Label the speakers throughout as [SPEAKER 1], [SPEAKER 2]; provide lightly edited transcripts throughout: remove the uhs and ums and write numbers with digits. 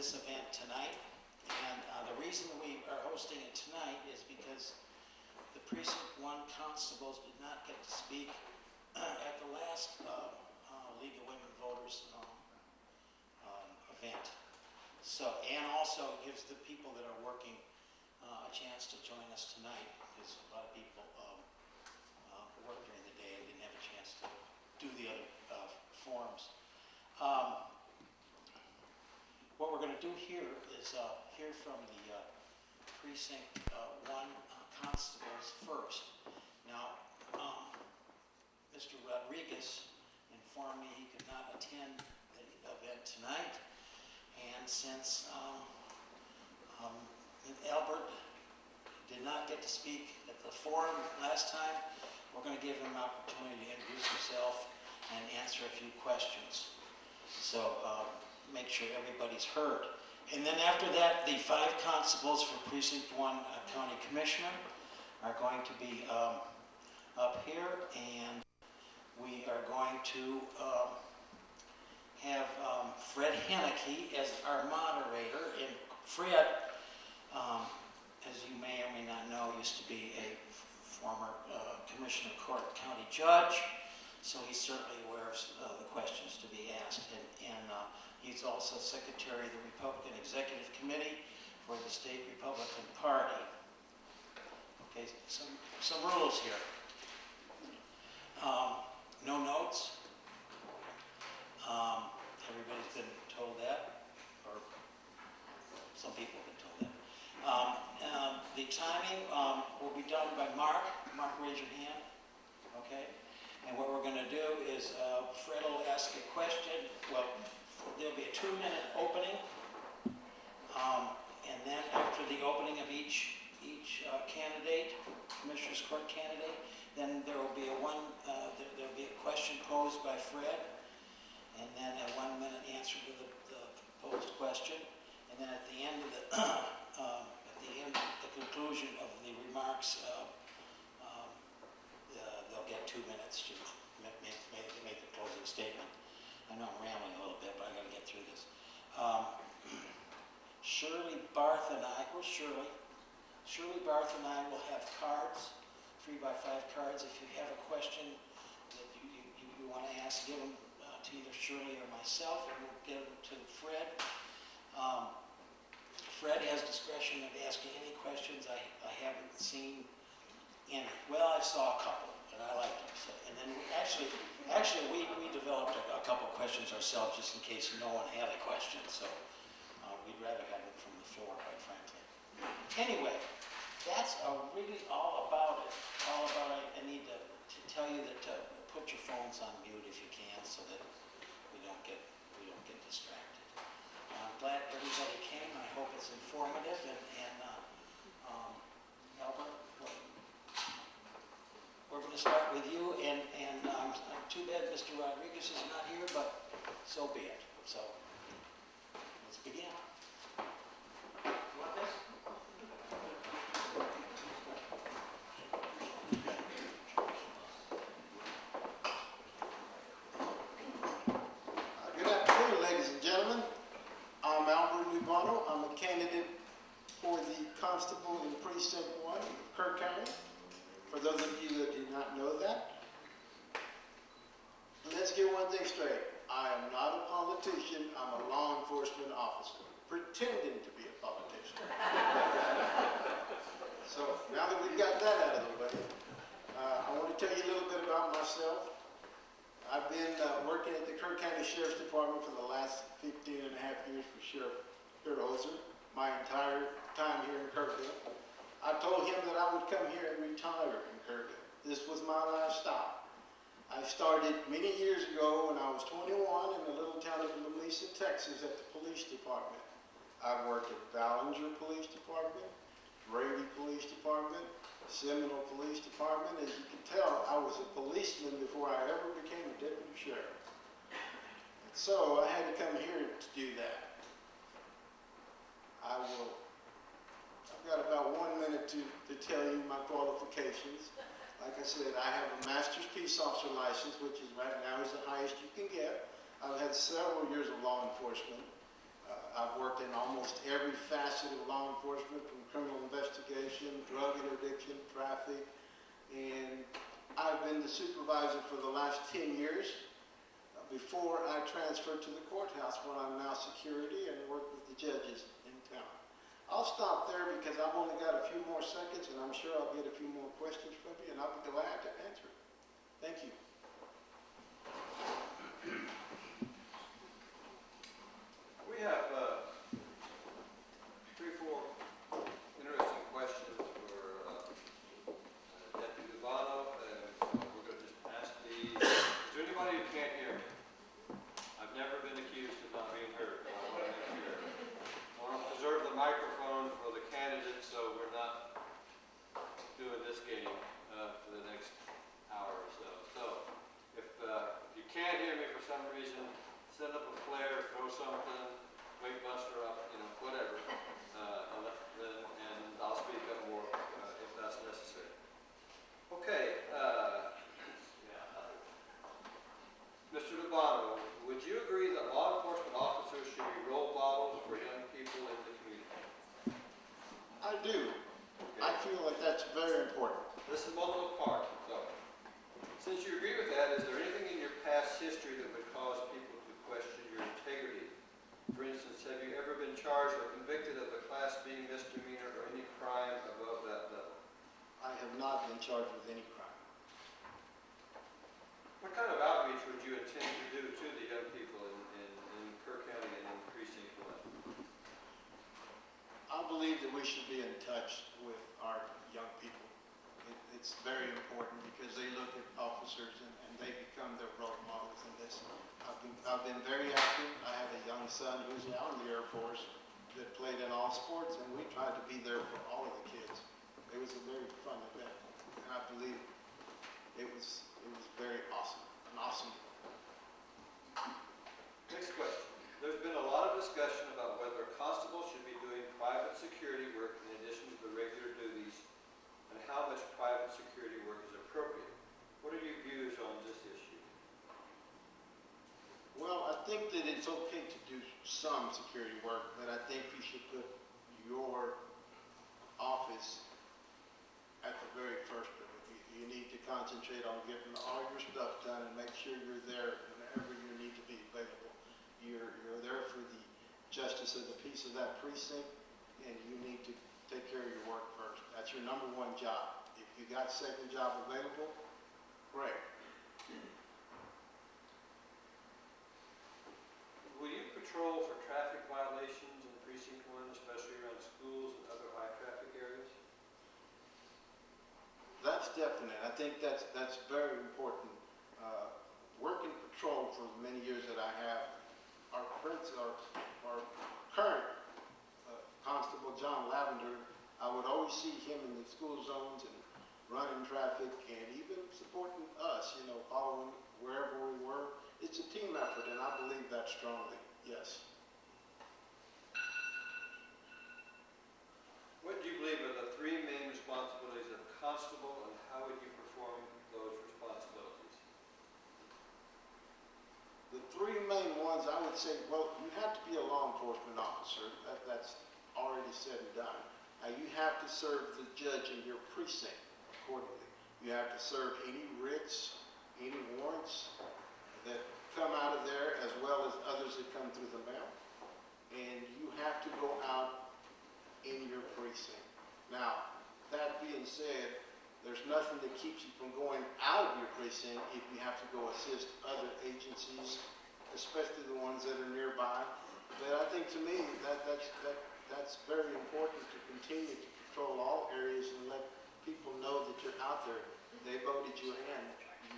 [SPEAKER 1] this event tonight. And the reason we are hosting it tonight is because the Precinct 1 constables did not get to speak at the last League of Women Voters event. So, and also it gives the people that are working a chance to join us tonight, because a lot of people work during the day and didn't have a chance to do the other forums. What we're going to do here is hear from the Precinct 1 constables first. Now, Mr. Rodriguez informed me he could not attend the event tonight, and since Albert did not get to speak at the forum last time, we're going to give him an opportunity to introduce himself and answer a few questions. So make sure everybody's heard. And then after that, the 5 constables for Precinct 1 County Commissioner are going to be up here, and we are going to have Fred Henneke as our moderator. And Fred, as you may or may not know, used to be a former Commissioner Court County Judge, so he's certainly aware of the questions to be asked. And he's also Secretary of the Republican Executive Committee for the State Republican Party. Okay, some rules here. No notes. Everybody's been told that, or some people have been told that. The timing will be done by Mark. Mark, raise your hand. Okay. And what we're going to do is Fred will ask a question. Well, there'll be a 2-minute opening, and then after the opening of each candidate, Commissioner's Court candidate, then there will be there'll be a question posed by Fred, and then a 1-minute answer to the posed question, and then at the end of the conclusion of the remarks, they'll get 2 minutes to make the closing statement. I know I'm rambling a little bit, but I got to get through this. Shirley Barth and I, where's Shirley? Shirley Barth and I will have cards, 3x5 cards. If you have a question that you want to ask, give them to either Shirley or myself, and we'll give them to Fred. Fred has discretion of asking any questions. I haven't seen any. Well, I saw a couple, and I liked them. So, and then actually, we developed a couple questions ourselves, just in case no one had a question. So we'd rather have them from the floor, quite frankly. Anyway, that's really all about it. I need to tell you that put your phones on mute if you can, so that we don't get distracted. I'm glad everybody came. I hope it's informative. And Albert, we're going to start with you. And too bad Mr. Rodriguez is not here, but so be it. So let's begin. You want this?
[SPEAKER 2] Good afternoon, ladies and gentlemen. I'm Albert Lubano. I'm a candidate for the Constable in Precinct 1 of Kerr County. For those of you that do not know that, let's get one thing straight. I am not a politician. I'm a law enforcement officer, pretending to be a politician. So now that we've got that out of the way, I want to tell you a little bit about myself. I've been working at the Kerr County Sheriff's Department for the last 15 and a half years for Sheriff Ozer, my entire time here in Kerrville. I told him that I would come here and retire in Kerrville. This was my last stop. I started many years ago when I was 21 in the little town of Lamesa, Texas at the police department. I've worked at Ballinger Police Department, Brady Police Department, Seminole Police Department. As you can tell, I was a policeman before I ever became a deputy sheriff. And so I had to come here to do that. I've got about 1 minute to tell you my qualifications. Like I said, I have a master's peace officer license, which is right now is the highest you can get. I've had several years of law enforcement. I've worked in almost every facet of law enforcement, from criminal investigation, drug interdiction, traffic, and I've been the supervisor for the last 10 years before I transferred to the courthouse, where I'm now security and work with the judges in town. I'll stop there because I've only got a few more seconds, and I'm sure I'll get a few more questions from you, and I'll be glad to answer. Thank you.
[SPEAKER 3] We have 3 or 4 interesting questions for Deputy Luvano, and we're going to just ask these. Is there anybody who can't hear me? I've never been accused of not being heard. I want to make sure. I want to preserve the microphone for the candidates, so we're not doing this game for the next hour or so. So, if you can't hear me for some reason, send up a flare, throw something, wake Buster up, whatever, and I'll speak up more if that's necessary. Okay, Mr. Luvano, would you agree that law enforcement officers should be role models for young people in the community?
[SPEAKER 2] I do. I feel like that's very important.
[SPEAKER 3] This is multiple part. So, since you agree with that, is there anything in your past history that would cause people to question your integrity? For instance, have you ever been charged or convicted of a Class B misdemeanor or any crime above that level?
[SPEAKER 2] I have not been charged with any crime.
[SPEAKER 3] What kind of outreach would you intend to do to the young people in Kerr County and in Precinct 1?
[SPEAKER 2] I believe that we should be in touch with our young people. It's very important because they look at officers and they become their role models in this. I've been very active. I have a young son who's now in the Air Force that played in all sports, and we tried to be there for all of the kids. It was a very fun event, and I believe it was very awesome, an awesome event.
[SPEAKER 3] Next question. There's been a lot of discussion about whether constables should be doing private security work in addition to the regular duties, and how much private security work is appropriate. What are your views on this issue?
[SPEAKER 2] Well, I think that it's okay to do some security work, but I think you should put your office at the very first of it. You need to concentrate on getting all your stuff done and make sure you're there whenever you need to be available. You're there for the justice of the peace of that precinct, and you need to take care of your work first. That's your number 1 job. If you got a second job available, great.
[SPEAKER 3] Will you patrol for traffic violations in Precinct 1, especially around schools and other high traffic areas?
[SPEAKER 2] That's definite. I think that's very important. Working patrol for the many years that I have, our current Constable John Lavender, I would always see him in the school zones and running traffic and even supporting us, following wherever we were. It's a team effort, and I believe that strongly, yes.
[SPEAKER 3] What do you believe are the 3 main responsibilities of a constable, and how would you perform those responsibilities?
[SPEAKER 2] The 3 main ones, I would say, well, you have to be a law enforcement officer. That's already said and done. You have to serve the judge in your precinct accordingly. You have to serve any writs, any warrants that come out of there, as well as others that come through the mail. And you have to go out in your precinct. Now, that being said, there's nothing that keeps you from going out of your precinct if you have to go assist other agencies, especially the ones that are nearby. But I think, to me, that's very important, to continue to patrol all areas and let people know that you're out there. They voted you in.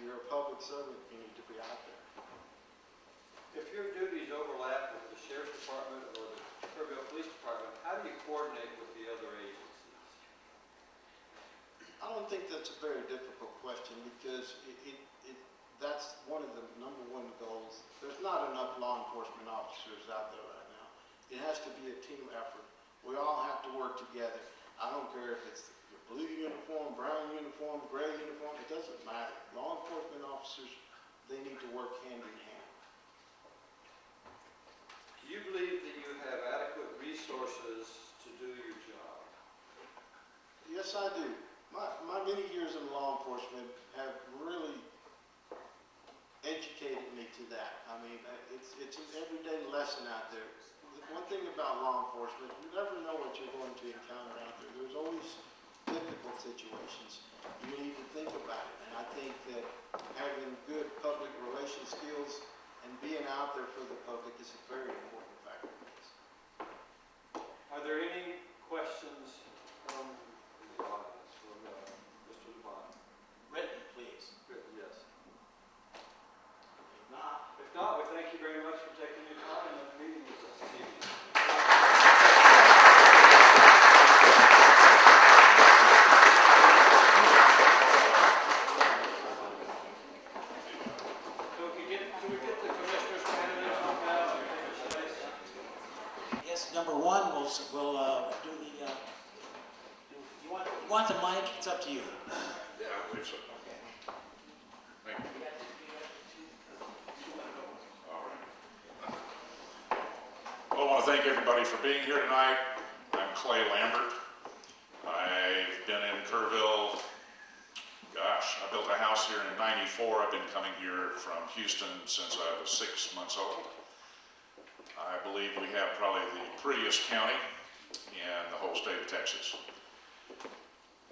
[SPEAKER 2] You're a public servant. You need to be out there.
[SPEAKER 3] If your duties overlap with the Sheriff's Department or the Kerrville Police Department, how do you coordinate with the other agencies?
[SPEAKER 2] I don't think that's a very difficult question, because that's one of the number 1 goals. There's not enough law enforcement officers out there right now. It has to be a team effort. We all have to work together. I don't care if it's your blue uniform, brown uniform, gray uniform, it doesn't matter. Law enforcement officers, they need to work hand in hand.
[SPEAKER 3] Do you believe that you have
[SPEAKER 2] Yes, I do. My many years in law enforcement have really educated me to that. I mean, it's an everyday lesson out there. One thing about law enforcement, you never know what you're going to encounter out there. There's always difficult situations. You need to think about it. And I think that having good public relations skills and being out there for the public is a very important factor in this.
[SPEAKER 3] Are there any questions from the audience, from Mr. Devon?
[SPEAKER 1] Written, please.
[SPEAKER 3] Yes.
[SPEAKER 1] If not,
[SPEAKER 3] If not, we thank you very much for taking your time and meeting with us this evening. So can we get the commissioner's candidates on now?
[SPEAKER 1] yes, number one, we'll do the, you want the mic? It's up to you.
[SPEAKER 4] Yeah, I believe so. Thank you. All right. Well, I want to thank everybody for being here tonight. I'm Clay Lambert. I've been in Kerrville, gosh, I built a house here in '94. I've been coming here from Houston since I was 6 months old. I believe we have probably the prettiest county in the whole state of Texas.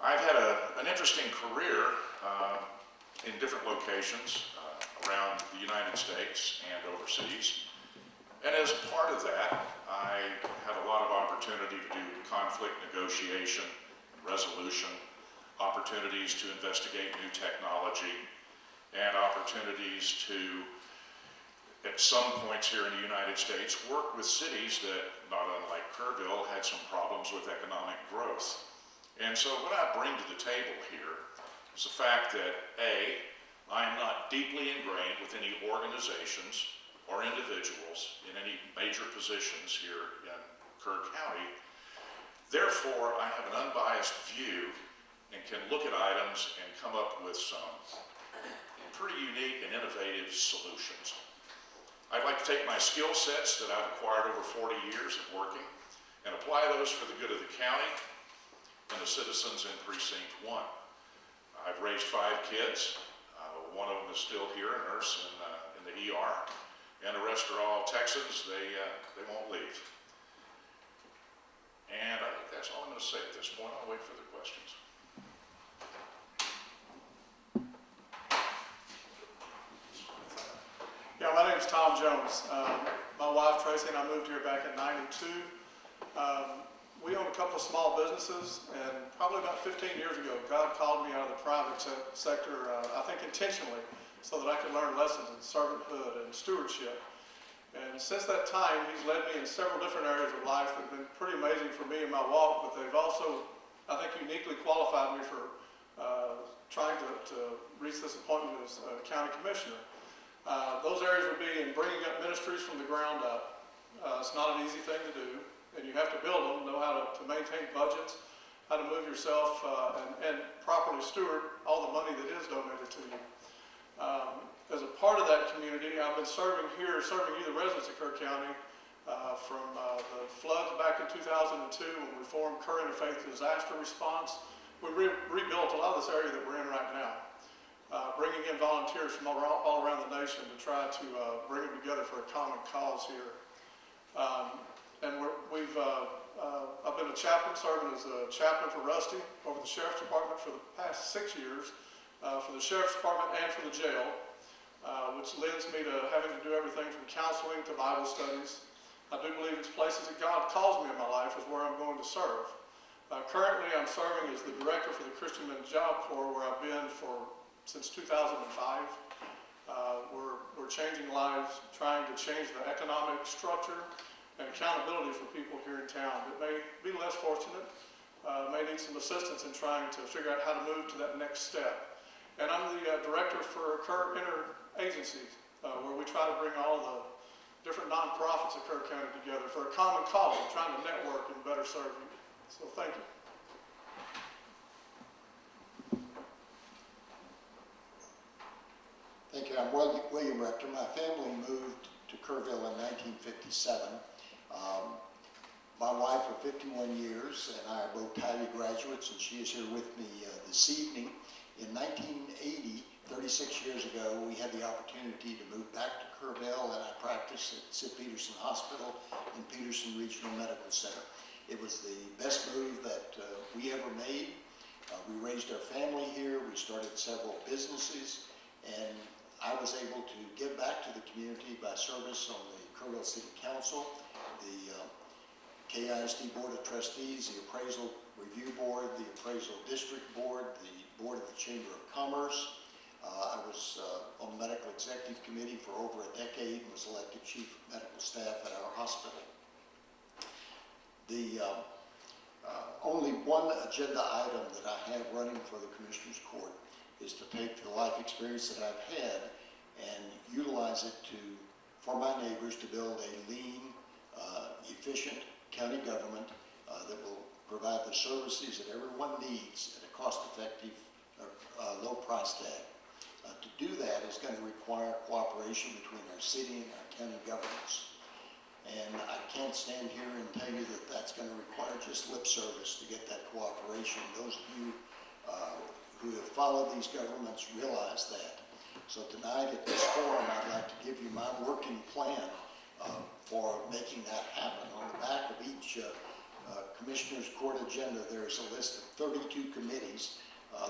[SPEAKER 4] I've had an interesting career in different locations around the United States and overseas. And as part of that, I had a lot of opportunity to do conflict negotiation, resolution, opportunities to investigate new technology, and opportunities to, at some points here in the United States, work with cities that, not unlike Kerrville, had some problems with economic growth. And so what I bring to the table here is the fact that A, I'm not deeply ingrained with any organizations or individuals in any major positions here in Kerr County. Therefore, I have an unbiased view and can look at items and come up with some pretty unique and innovative solutions. I'd like to take my skill sets that I've acquired over 40 years of working and apply those for the good of the county and the citizens in Precinct 1. I've raised 5 kids. One of them is still here, a nurse in the ER. And the rest are all Texans. They won't leave. And I think that's all I'm going to say at this point. I'll wait for the questions.
[SPEAKER 5] Yeah, my name is Tom Jones. My wife Tracy and I moved here back in '92. We owned a couple of small businesses, and probably about 15 years ago, God called me out of the private sector, I think intentionally, so that I could learn lessons in servanthood and stewardship. And since that time, He's led me in several different areas of life that have been pretty amazing for me in my walk, but they've also, I think, uniquely qualified me for trying to reach this appointment as county commissioner. Those areas would be in bringing up ministries from the ground up. It's not an easy thing to do. And you have to build them, know how to maintain budgets, how to move yourself, and properly steward all the money that is donated to you. As a part of that community, I've been serving you, the residents of Kerr County, from the floods back in 2002 when we formed Kerr Interfaith Disaster Response. We rebuilt a lot of this area that we're in right now, bringing in volunteers from all around the nation to try to bring them together for a common cause here. And I've been a chaplain, serving as a chaplain for Rusty over the Sheriff's Department for the past 6 years, for the Sheriff's Department and for the jail, which lends me to having to do everything from counseling to Bible studies. I do believe it's places that God calls me in my life is where I'm going to serve. Currently, I'm serving as the director for the Christian Men's Job Corps, where I've been since 2005. We're changing lives, trying to change the economic structure and accountability for people here in town that may be less fortunate, may need some assistance in trying to figure out how to move to that next step. And I'm the director for Kerr Interagency, where we try to bring all the different nonprofits of Kerr County together for a common cause of trying to network and better serve you. So thank you.
[SPEAKER 6] Thank you. I'm William Rector. My family moved to Kerrville in 1957. My wife of 51 years and I are both Thalia graduates, and she is here with me this evening. In 1980, 36 years ago, we had the opportunity to move back to Kerrville, and I practiced at Sid Peterson Hospital and Peterson Regional Medical Center. It was the best move that we ever made. We raised our family here, we started several businesses, and I was able to give back to the community by service on the Kerrville City Council, the KISD Board of Trustees, the Appraisal Review Board, the Appraisal District Board, the Board of the Chamber of Commerce. I was on the Medical Executive Committee for over a decade and was elected Chief of Medical Staff at our hospital. The only one agenda item that I have running for the Commissioners Court is to take the life experience that I've had and utilize it for my neighbors to build a lean, efficient county government that will provide the services that everyone needs at a cost-effective, low price tag. To do that is going to require cooperation between our city and our county governments. And I can't stand here and tell you that that's going to require just lip service to get that cooperation. Those of you who have followed these governments realize that. So tonight at this forum, I'd like to give you my working plan for making that happen. On the back of each Commissioner's Court agenda, there's a list of 32 committees,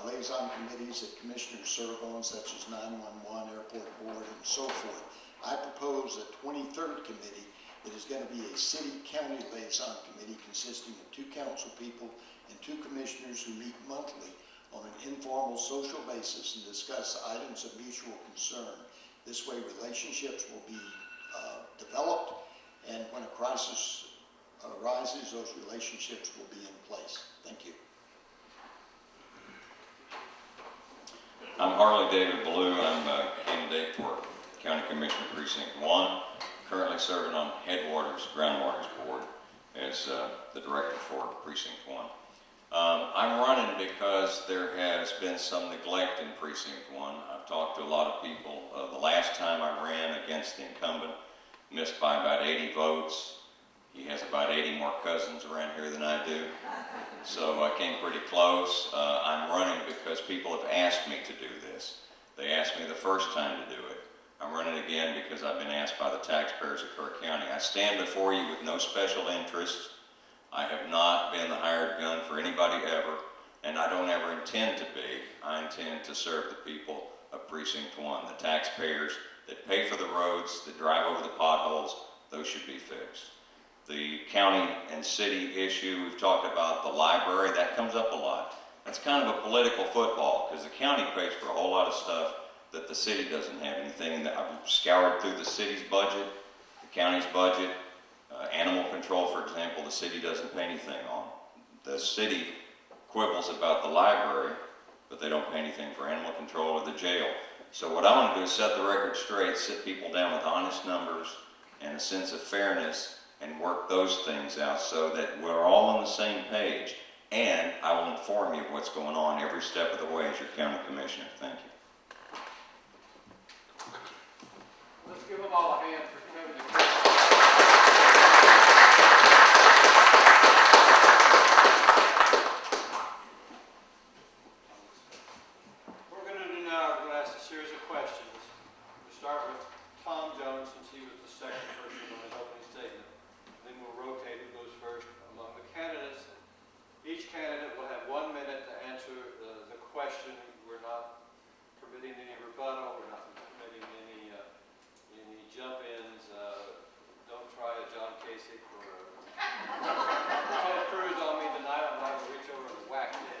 [SPEAKER 6] liaison committees that commissioners serve on, such as 911, Airport Board, and so forth. I propose a 23rd committee that is going to be a city-county liaison committee consisting of 2 council people and 2 commissioners who meet monthly on an informal social basis and discuss items of mutual concern. This way relationships will be developed, and when a crisis arises, those relationships will be in place. Thank you.
[SPEAKER 7] I'm Harley David Ballou. I'm a candidate for County Commissioner Precinct 1, currently serving on Headwaters Groundwaters Board as the director for Precinct 1. I'm running because there has been some neglect in Precinct 1. I've talked to a lot of people. The last time I ran against the incumbent, missed by about 80 votes. He has about 80 more cousins around here than I do. So I came pretty close. I'm running because people have asked me to do this. They asked me the first time to do it. I'm running again because I've been asked by the taxpayers of Kerr County. I stand before you with no special interests. I have not been the hired gun for anybody ever, and I don't ever intend to be. I intend to serve the people of Precinct 1, the taxpayers that pay for the roads, that drive over the potholes. Those should be fixed. The county and city issue, we've talked about the library, that comes up a lot. That's kind of a political football because the county pays for a whole lot of stuff that the city doesn't have anything. I've scoured through the city's budget, the county's budget, animal control, for example, the city doesn't pay anything on. The city quibbles about the library, but they don't pay anything for animal control or the jail. So what I want to do is set the record straight, sit people down with honest numbers and a sense of fairness and work those things out so that we're all on the same page. And I will inform you of what's going on every step of the way as your county commissioner. Thank you.
[SPEAKER 3] Let's give them all a hand for coming to What we're going to do now, we're going to ask a series of questions. We'll start with Tom Jones, since he was the second person on his opening statement. Then we'll rotate who goes first among the candidates. Each candidate will have 1 minute to answer the question. We're not permitting any rebuttal. We're not permitting any jump-ins. Don't try a John Kasich or Ted Cruz on me tonight. I'm not going to reach over and whack it.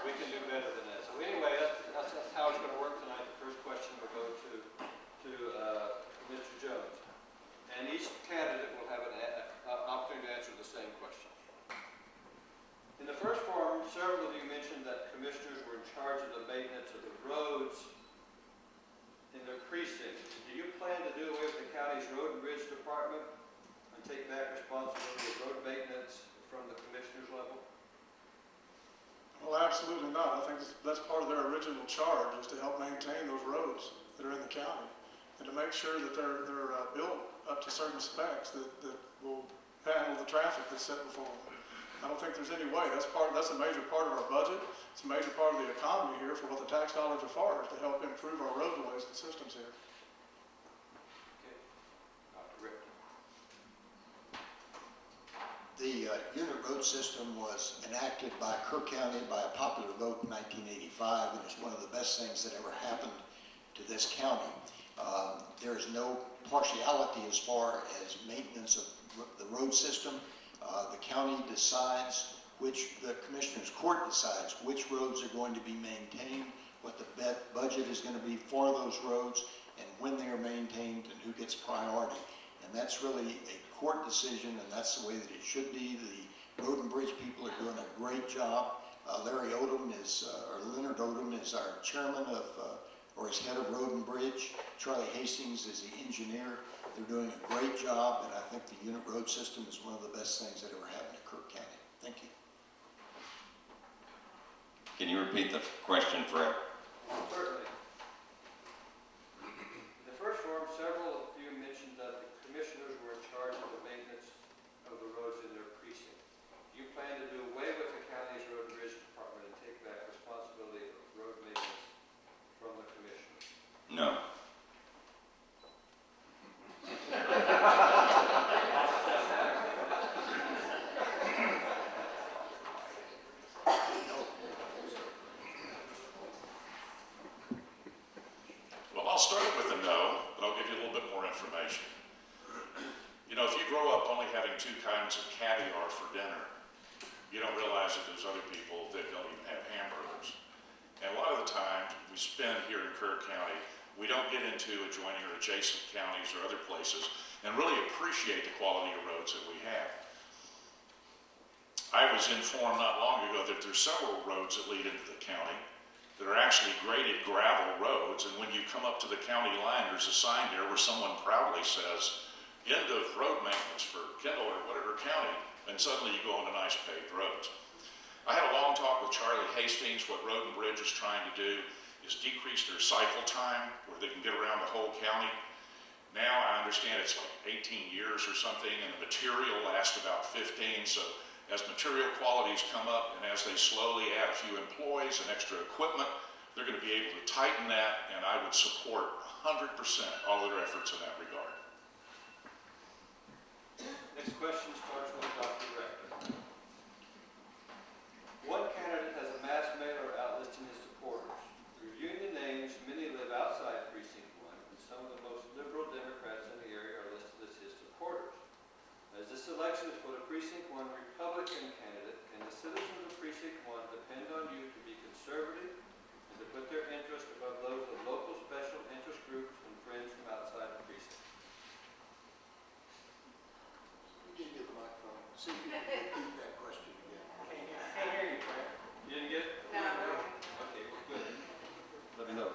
[SPEAKER 3] We can do better than that. So anyway, that's how it's going to work tonight. The first question will go to Mr. Jones. And each candidate will have an opportunity to answer the same question. In the first forum, several of you mentioned that commissioners were in charge of the maintenance of the roads in their precincts. Do you plan to do away with the county's road and bridge department and take back responsibility of road maintenance from the commissioner's level?
[SPEAKER 5] Well, absolutely not. I think that's part of their original charge, is to help maintain those roads that are in the county and to make sure that they're built up to certain specs that will handle the traffic that's set before them. I don't think there's any way. That's a major part of our budget. It's a major part of the economy here for what the tax dollars are for, is to help improve our roadways and systems here.
[SPEAKER 3] Okay. Rick.
[SPEAKER 6] The unit road system was enacted by Kerr County by a popular vote in 1985, and it's one of the best things that ever happened to this county. There is no partiality as far as maintenance of the road system. The county decides the Commissioners Court decides which roads are going to be maintained, what the budget is going to be for those roads, and when they are maintained and who gets priority. And that's really a court decision, and that's the way that it should be. The road and bridge people are doing a great job. Leonard Odom is our chairman or is head of Road and Bridge. Charlie Hastings is the engineer. They're doing a great job, and I think the unit road system is one of the best things that ever happened to Kerr County. Thank you.
[SPEAKER 7] Can you repeat the question, Fred?
[SPEAKER 3] Certainly. In the first forum, several of you mentioned that the commissioners were in charge of the maintenance of the roads in their precinct. Do you plan to do away with the county's road and bridge department and take back responsibility of road maintenance from the commissioners?
[SPEAKER 7] No.
[SPEAKER 4] Well, I'll start with a no, but I'll give you a little bit more information. You know, if you grow up only having 2 kinds of caviar for dinner, you don't realize that there's other people that don't even have hamburgers. And a lot of the time we spend here in Kerr County, we don't get into adjoining or adjacent counties or other places and really appreciate the quality of roads that we have. I was informed not long ago that there's several roads that lead into the county that are actually graded gravel roads, and when you come up to the county line, there's a sign there where someone proudly says, "End of road maintenance for Kendall or whatever county," and suddenly you go onto nice paved roads. I had a long talk with Charlie Hastings. What Road and Bridge is trying to do is decrease their cycle time where they can get around the whole county. Now I understand it's like 18 years or something, and the material lasts about 15, so as material qualities come up and as they slowly add a few employees and extra equipment, they're going to be able to tighten that, and I would support 100% all of their efforts in that regard.
[SPEAKER 3] Next question starts with Dr. Rector. One candidate has a mass mailer out listing his supporters. Reviewing the names, many live outside Precinct 1, and some of the most liberal Democrats in the area are listed as his supporters. As this election is for the Precinct 1 Republican candidate, can the citizens of Precinct 1 depend on you to be conservative and to put their interests above those of local special interest groups and friends from outside the precinct?
[SPEAKER 2] Give you the microphone. See if you can repeat that question again.
[SPEAKER 3] Can't hear you, Frank. You didn't get it? No. Okay, well, good. Let me know.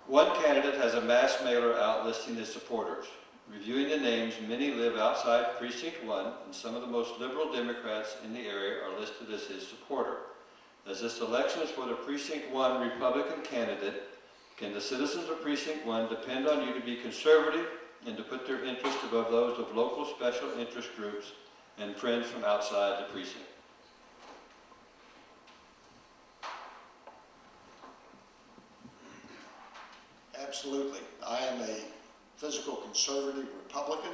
[SPEAKER 3] One candidate has a mass mailer out listing his supporters. Reviewing the names, many live outside Precinct 1, and some of the most liberal Democrats in the area are listed as his supporter. As this election is for the Precinct 1 Republican candidate, can the citizens of Precinct 1 depend on you to be conservative and to put their interests above those of local special interest groups and friends from outside the precinct?
[SPEAKER 6] Absolutely. I am a physical conservative Republican,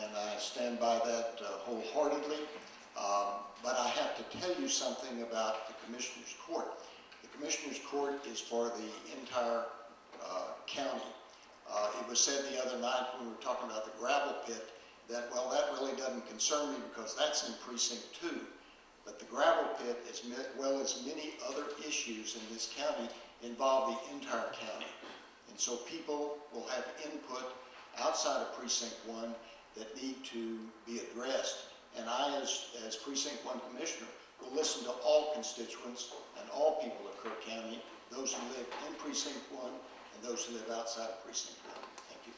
[SPEAKER 6] and I stand by that wholeheartedly. But I have to tell you something about the Commissioner's Court. The Commissioner's Court is for the entire county. It was said the other night when we were talking about the gravel pit that, well, that really doesn't concern me because that's in Precinct 2. But the gravel pit, as well as many other issues in this county, involve the entire county. And so people will have input outside of Precinct 1 that need to be addressed. And I, as Precinct 1 Commissioner, will listen to all constituents and all people of Kerr County, those who live in Precinct 1 and those who live outside of Precinct 1. Thank you.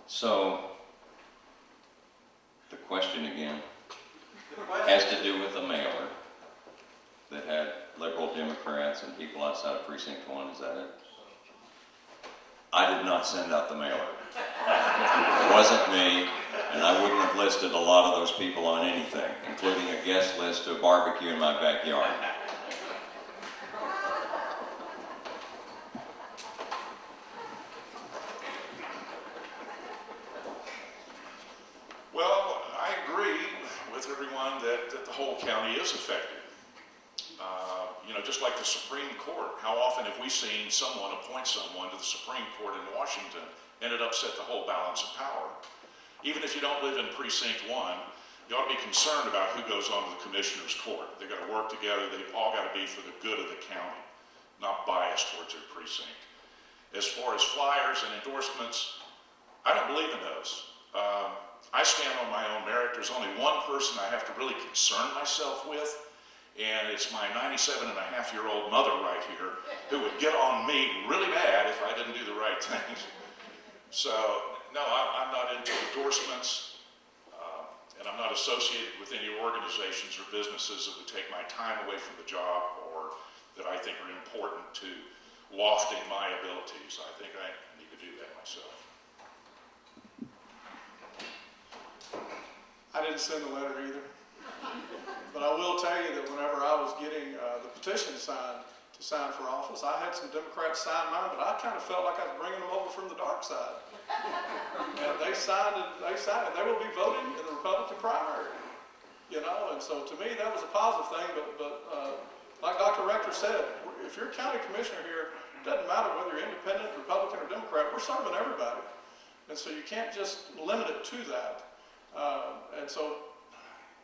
[SPEAKER 7] So, the question again has to do with the mailer that had liberal Democrats and people outside of Precinct 1, is that it? I did not send out the mailer. It wasn't me, and I wouldn't have listed a lot of those people on anything, including a guest list to a barbecue in my backyard.
[SPEAKER 4] Well, I agree with everyone that the whole county is affected. Just like the Supreme Court, how often have we seen someone appoint someone to the Supreme Court in Washington and it upset the whole balance of power? Even if you don't live in Precinct 1, you ought to be concerned about who goes on to the Commissioner's Court. They've got to work together. They've all got to be for the good of the county, not biased towards their precinct. As far as flyers and endorsements, I don't believe in those. I stand on my own merit. There's only one person I have to really concern myself with, and it's my 97-and-a-half-year-old mother right here, who would get on me really bad if I didn't do the right things. So, no, I'm not into endorsements, and I'm not associated with any organizations or businesses that would take my time away from the job or that I think are important to lofting my abilities. I think I need to do that myself.
[SPEAKER 5] I didn't send the letter either. But I will tell you that whenever I was getting the petition signed to sign for office, I had some Democrats sign mine, but I kind of felt like I was bringing them over from the dark side. And they signed it. They will be voting in the Republican primary, And so to me, that was a positive thing. But like Dr. Rector said, if you're a county commissioner here, it doesn't matter whether you're independent, Republican, or Democrat. We're serving everybody, and so you can't just limit it to that. And so.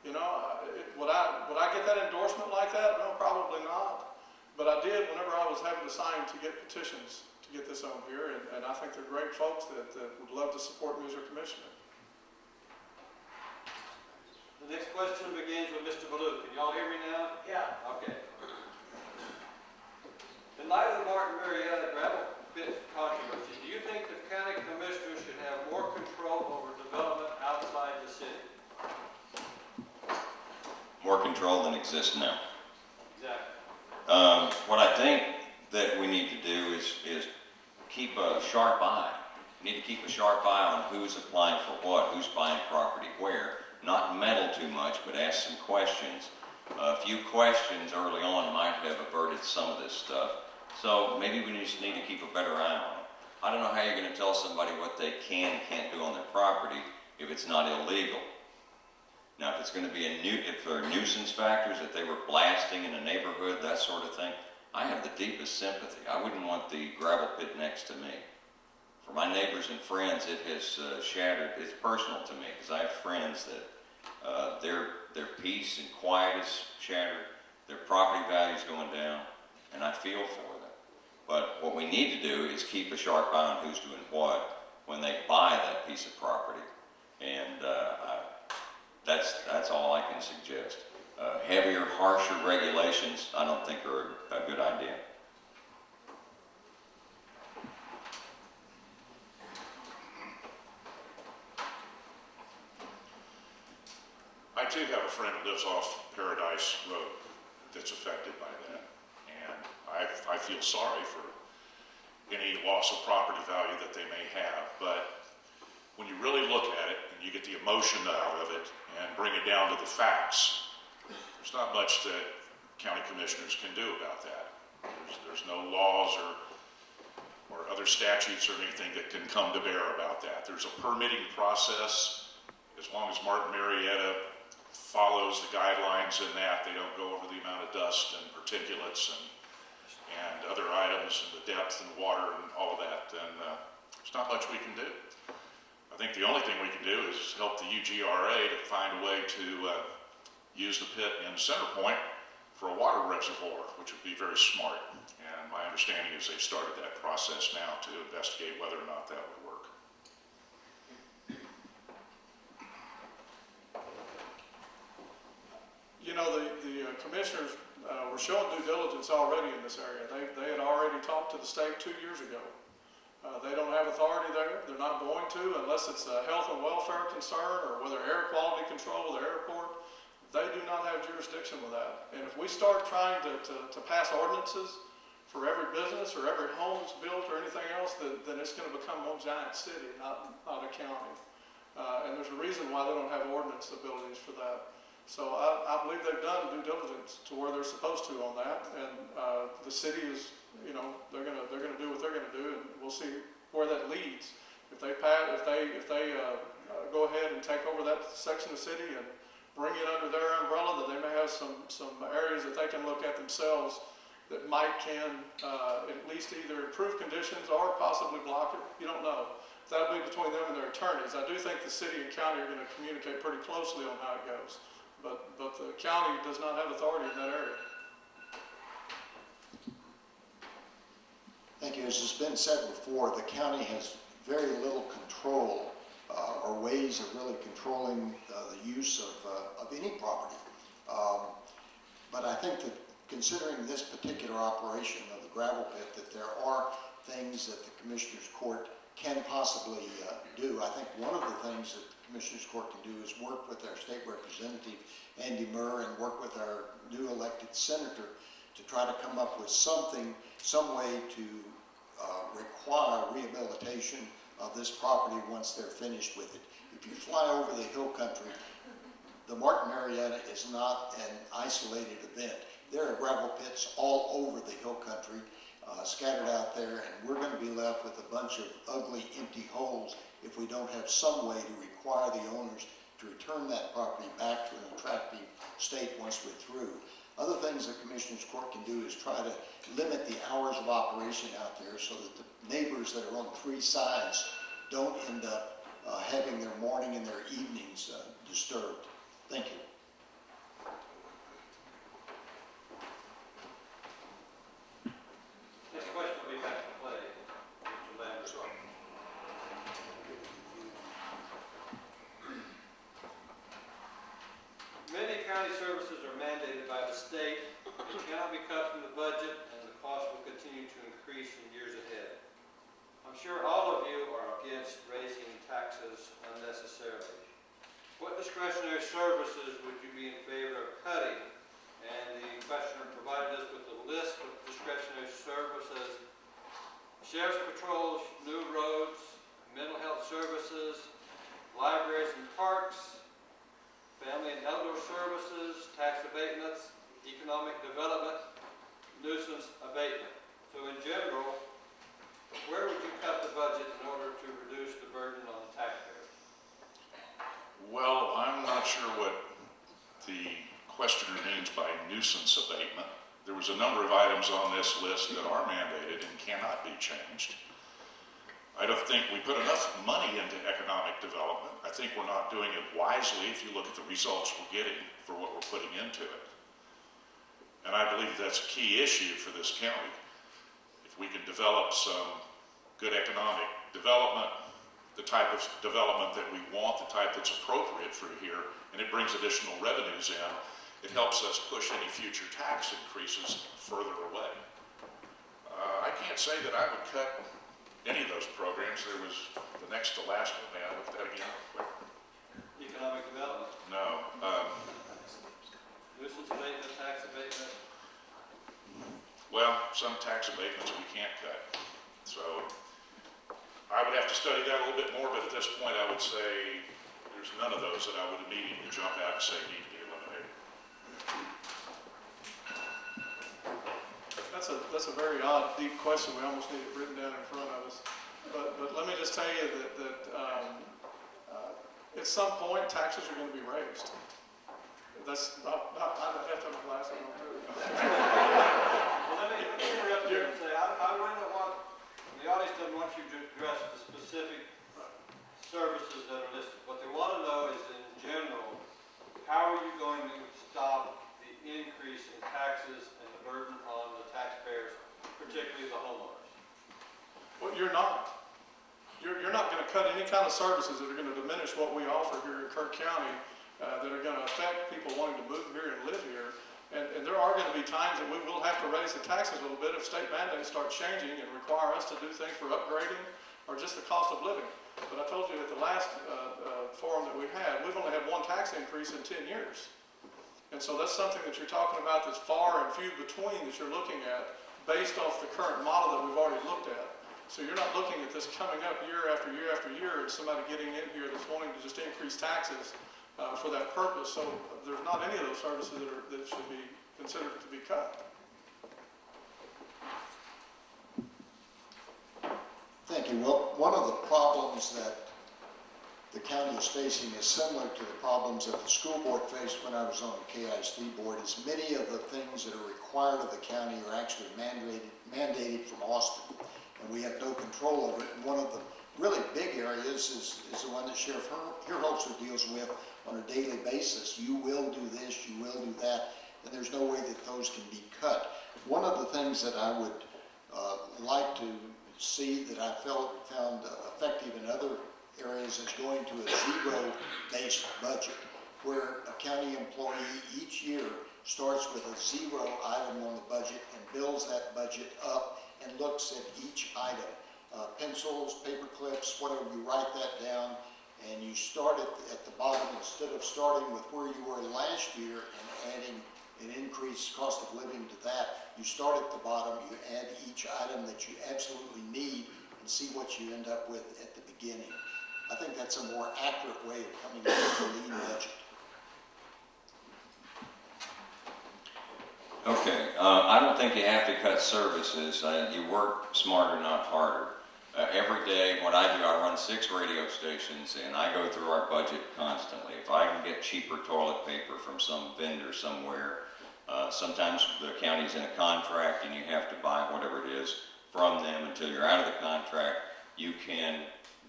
[SPEAKER 5] Would I get that endorsement like that? No, probably not. But I did whenever I was having to sign to get petitions to get this on here, and I think they're great folks that would love to support me as their commissioner.
[SPEAKER 3] The next question begins with Mr. Ballou. Can y'all hear me now?
[SPEAKER 1] Yeah.
[SPEAKER 3] Okay. In light of the Martin Marietta gravel pit controversy, do you think the county commissioners should have more control over development outside the city?
[SPEAKER 7] More control than exists now.
[SPEAKER 3] Exactly.
[SPEAKER 7] What I think that we need to do is keep a sharp eye. We need to keep a sharp eye on who's applying for what, who's buying property where. Not meddle too much, but ask some questions. A few questions early on might have averted some of this stuff. So maybe we just need to keep a better eye on it. I don't know how you're going to tell somebody what they can and can't do on their property if it's not illegal. Now, if it's going to be if there are nuisance factors, that they were blasting in a neighborhood, that sort of thing, I have the deepest sympathy. I wouldn't want the gravel pit next to me. For my neighbors and friends, it has shattered. It's personal to me because I have friends that their peace and quiet is shattered, their property value is going down, and I feel for them. But what we need to do is keep a sharp eye on who's doing what when they buy that piece of property, and that's all I can suggest. Heavier, harsher regulations, I don't think are a good idea.
[SPEAKER 4] I too have a friend who lives off Paradise Road that's affected by that, and I feel sorry for any loss of property value that they may have, but when you really look at it and you get the emotion out of it and bring it down to the facts, there's not much that county commissioners can do about that. There's no laws or other statutes or anything that can come to bear about that. There's a permitting process. As long as Martin Marietta follows the guidelines in that, they don't go over the amount of dust and particulates and other items and the depth and water and all of that, then there's not much we can do. I think the only thing we can do is help the UGRA to find a way to use the pit in Center Point for a water reservoir, which would be very smart. And my understanding is they've started that process now to investigate whether or not that would work.
[SPEAKER 5] The commissioners were showing due diligence already in this area. They had already talked to the state 2 years ago. They don't have authority there. They're not going to unless it's a health and welfare concern or whether air quality control with the airport. They do not have jurisdiction with that. And if we start trying to pass ordinances for every business or every home that's built or anything else, then it's going to become one giant city, not a county. And there's a reason why they don't have ordinance abilities for that. So I believe they've done due diligence to where they're supposed to on that, and the city is, you know, they're gonna do what they're gonna do, and we'll see where that leads. If they go ahead and take over that section of the city and bring it under their umbrella, that they may have some areas that they can look at themselves that can at least either improve conditions or possibly block it. You don't know. That'll be between them and their attorneys. I do think the city and county are going to communicate pretty closely on how it goes, but the county does not have authority in that area.
[SPEAKER 6] Thank you. As has been said before, the county has very little control or ways of really controlling the use of any property. But I think that considering this particular operation of the gravel pit, that there are things that the Commissioners Court can possibly do. I think one of the things that the Commissioners Court can do is work with our state representative, Andy Murr, and work with our new elected senator to try to come up with something, some way to require rehabilitation of this property once they're finished with it. If you fly over the hill country, the Martin Marietta is not an isolated event. There are gravel pits all over the hill country, scattered out there, and we're going to be left with a bunch of ugly, empty holes if we don't have some way to require the owners to return that property back to an attractive state once we're through. Other things the Commissioners Court can do is try to limit the hours of operation out there so that the neighbors that are on three sides don't end up having their morning and their evenings disturbed. Thank you.
[SPEAKER 3] Next question will be back to play. Mr. Lambert. Many county services are mandated by the state. It cannot be cut from the budget, and the cost will continue to increase in years ahead. I'm sure all of you are against raising taxes unnecessarily. What discretionary services would you be in favor of cutting? And the questioner provided us with a list of discretionary services: sheriff's patrols, new roads, mental health services, libraries and parks, family and outdoor services, tax abatements, economic development, nuisance abatement. So in general, where would you cut the budget in order to reduce the burden on the taxpayers?
[SPEAKER 4] Well, I'm not sure what the questioner means by nuisance abatement. There was a number of items on this list that are mandated and cannot be changed. I don't think we put enough money into economic development. I think we're not doing it wisely if you look at the results we're getting for what we're putting into it. And I believe that's a key issue for this county. If we can develop some good economic development, the type of development that we want, the type that's appropriate for here, and it brings additional revenues in, it helps us push any future tax increases further away. I can't say that I would cut any of those programs. There was the next to last one. May I look at that again?
[SPEAKER 3] Economic development.
[SPEAKER 4] No.
[SPEAKER 3] Nuisance abatement, tax abatement.
[SPEAKER 4] Well, some tax abatements we can't cut. So I would have to study that a little bit more, but at this point I would say there's none of those that I would immediately jump out and say need to be eliminated.
[SPEAKER 5] That's a very odd, deep question. We almost need it written down in front of us. But let me just tell you that at some point taxes are going to be raised. That's not I have to have my glasses on too.
[SPEAKER 3] Well, let me interrupt you and say I really don't want, the audience doesn't want you to address the specific services that are listed. What they want to know is, in general, how are you going to stop the increase in taxes and the burden on the taxpayers, particularly the homeowners?
[SPEAKER 5] Well, you're not. You're not going to cut any kind of services that are going to diminish what we offer here in Kerr County that are going to affect people wanting to move here and live here. And there are going to be times that we will have to raise the taxes a little bit if state mandates start changing and require us to do things for upgrading or just the cost of living. But I told you at the last forum that we had, we've only had one tax increase in 10 years. And so that's something that you're talking about that's far and few between that you're looking at. based off the current model that we've already looked at. So you're not looking at this coming up year after year after year and somebody getting in here that's wanting to just increase taxes for that purpose. So there's not any of those services that should be considered to be cut.
[SPEAKER 6] Thank you. Well, one of the problems that the county is facing is similar to the problems that the school board faced when I was on the KISD board, is many of the things that are required of the county are actually mandated from Austin, and we have no control over it. And one of the really big areas is the one that Sheriff Herholzer deals with on a daily basis. You will do this, you will do that, and there's no way that those can be cut. One of the things that I would like to see that I found effective in other areas is going to a zero-based budget, where a county employee each year starts with a zero item on the budget and builds that budget up and looks at each item. Pencils, paper clips, whatever, you write that down, and you start at the bottom instead of starting with where you were last year and adding an increased cost of living to that. You start at the bottom, you add each item that you absolutely need and see what you end up with at the beginning. I think that's a more accurate way of coming up with a lean budget.
[SPEAKER 7] Okay, I don't think you have to cut services. You work smarter, not harder. Every day, what I do, I run 6 radio stations, and I go through our budget constantly. If I can get cheaper toilet paper from some vendor somewhere, sometimes the county's in a contract and you have to buy whatever it is from them until you're out of the contract. You can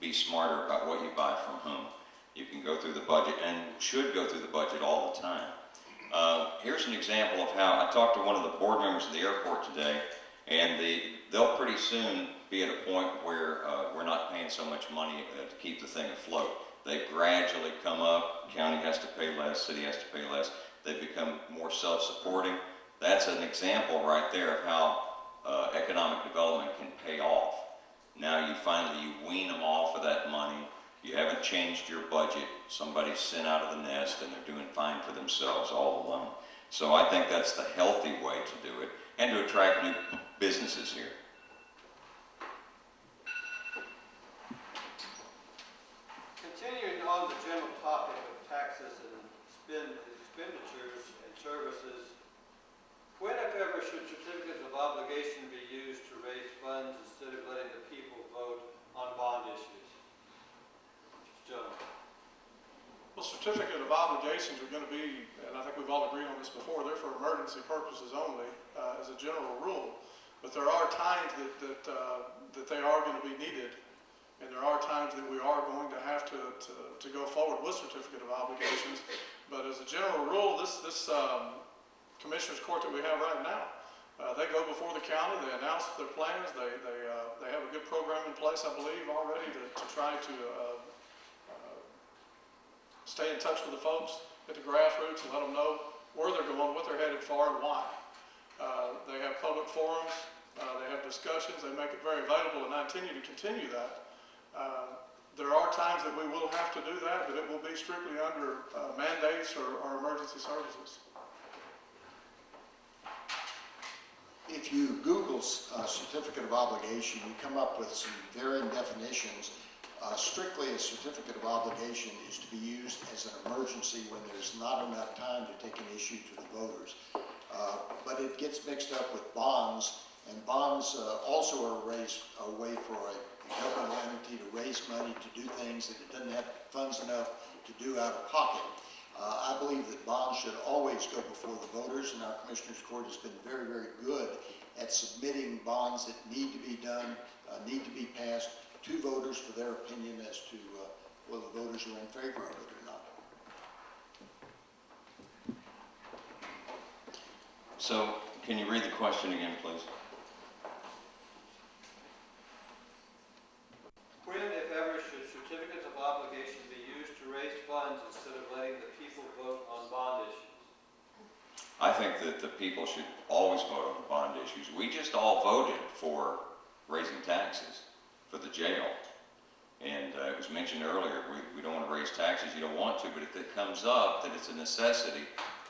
[SPEAKER 7] be smarter about what you buy from whom. You can go through the budget and should go through the budget all the time. Here's an example of how I talked to one of the board members of the airport today, and they'll pretty soon be at a point where we're not paying so much money to keep the thing afloat. They gradually come up. County has to pay less, city has to pay less. They become more self-supporting. That's an example right there of how economic development can pay off. Now you wean them off of that money. You haven't changed your budget. Somebody's sent out of the nest and they're doing fine for themselves all alone. So I think that's the healthy way to do it and to attract new businesses here.
[SPEAKER 3] Continuing on the general topic of taxes and expenditures and services, when, if ever, should certificates of obligation be used to raise funds instead of letting the people vote on bond issues? John.
[SPEAKER 5] Well, certificate of obligations are going to be, and I think we've all agreed on this before, they're for emergency purposes only, as a general rule. But there are times that they are going to be needed, and there are times that we are going to have to go forward with certificate of obligations. But as a general rule, this commissioner's court that we have right now, they go before the county, they announce their plans, they have a good program in place, I believe, already to try to stay in touch with the folks at the grassroots and let them know where they're going, what they're headed for, and why. They have public forums, they have discussions, they make it very available, and I intend to continue that. There are times that we will have to do that, but it will be strictly under mandates or emergency services.
[SPEAKER 6] If you Google certificate of obligation, you come up with some varying definitions. Strictly, a certificate of obligation is to be used as an emergency when there's not enough time to take an issue to the voters. But it gets mixed up with bonds, and bonds also are a way for a governmental entity to raise money to do things that it doesn't have funds enough to do out of pocket. I believe that bonds should always go before the voters, and our Commissioners Court has been very, very good at submitting bonds that need to be done, need to be passed to voters for their opinion as to whether the voters are in favor of it or not.
[SPEAKER 7] So, can you read the question again, please?
[SPEAKER 3] When, if ever, should certificates of obligation be used to raise funds instead of letting the people vote on bond issues?
[SPEAKER 7] I think that the people should always vote on the bond issues. We just all voted for raising taxes for the jail. And it was mentioned earlier, we don't want to raise taxes, you don't want to, but if it comes up that it's a necessity,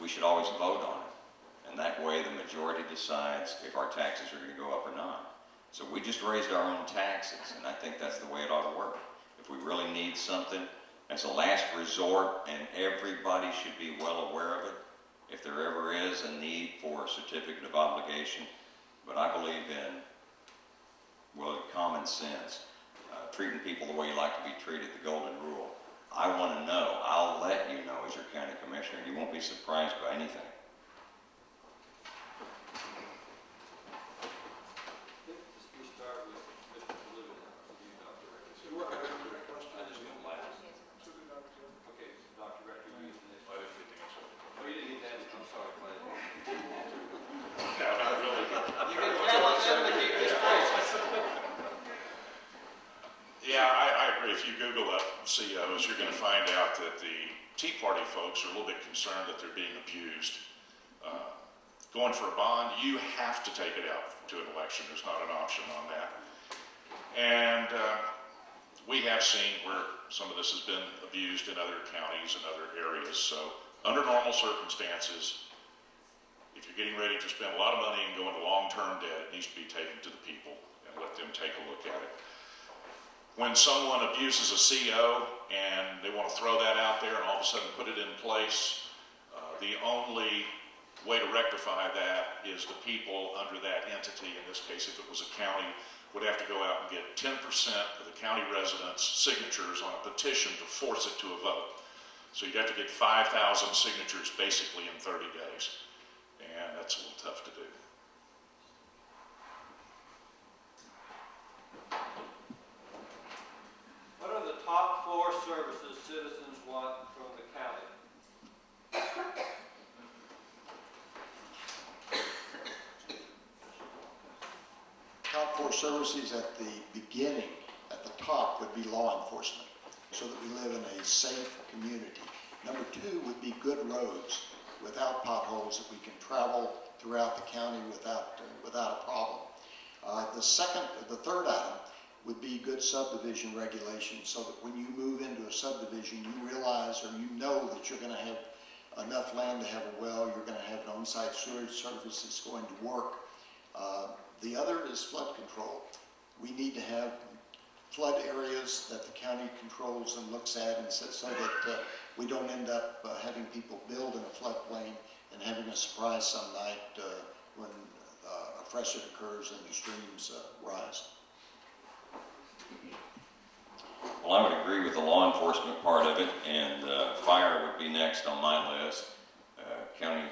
[SPEAKER 7] we should always vote on it. And And that way the majority decides if our taxes are going to go up or not. So we just raised our own taxes, and I think that's the way it ought to work. If we really need something as a last resort, and everybody should be well aware of it, if there ever is a need for a certificate of obligation. But I believe in, well, common sense, treating people the way you like to be treated, the golden rule. I want to know. I'll let you know as your county commissioner. You won't be surprised by anything.
[SPEAKER 3] We start with Mr. Living, you, Dr. Rector. I just went last. Okay, Dr. Rector, you the next.
[SPEAKER 4] I didn't get the answer.
[SPEAKER 3] Oh, you didn't get that? I'm sorry, Clay.
[SPEAKER 4] No, not really.
[SPEAKER 3] You can challenge them to keep this straight.
[SPEAKER 4] Yeah, I agree. If you Google up CEOs, you're going to find out that the Tea Party folks are a little bit concerned that they're being abused. Going for a bond, you have to take it out to an election. There's not an option on that. And we have seen where some of this has been abused in other counties and other areas. So under normal circumstances, if you're getting ready to spend a lot of money and go into long-term debt, it needs to be taken to the people and let them take a look at it. When someone abuses a CO and they want to throw that out there and all of a sudden put it in place, the only way to rectify that is the people under that entity, in this case if it was a county, would have to go out and get 10% of the county residents' signatures on a petition to force it to a vote. So you'd have to get 5,000 signatures basically in 30 days. And that's a little tough to do.
[SPEAKER 3] What are the top 4 services citizens want from the county?
[SPEAKER 6] Top 4 services at the beginning, at the top, would be law enforcement, so that we live in a safe community. Number 2 would be good roads without potholes, that we can travel throughout the county without a problem. The third item would be good subdivision regulations, so that when you move into a subdivision, you realize or you know that you're going to have enough land to have a well, you're going to have an on-site sewage service that's going to work. The other is flood control. We need to have flood areas that the county controls and looks at, and so that we don't end up having people build in a floodplain and having a surprise some night when a freshet occurs and the streams rise.
[SPEAKER 7] Well, I would agree with the law enforcement part of it, and fire would be next on my list. County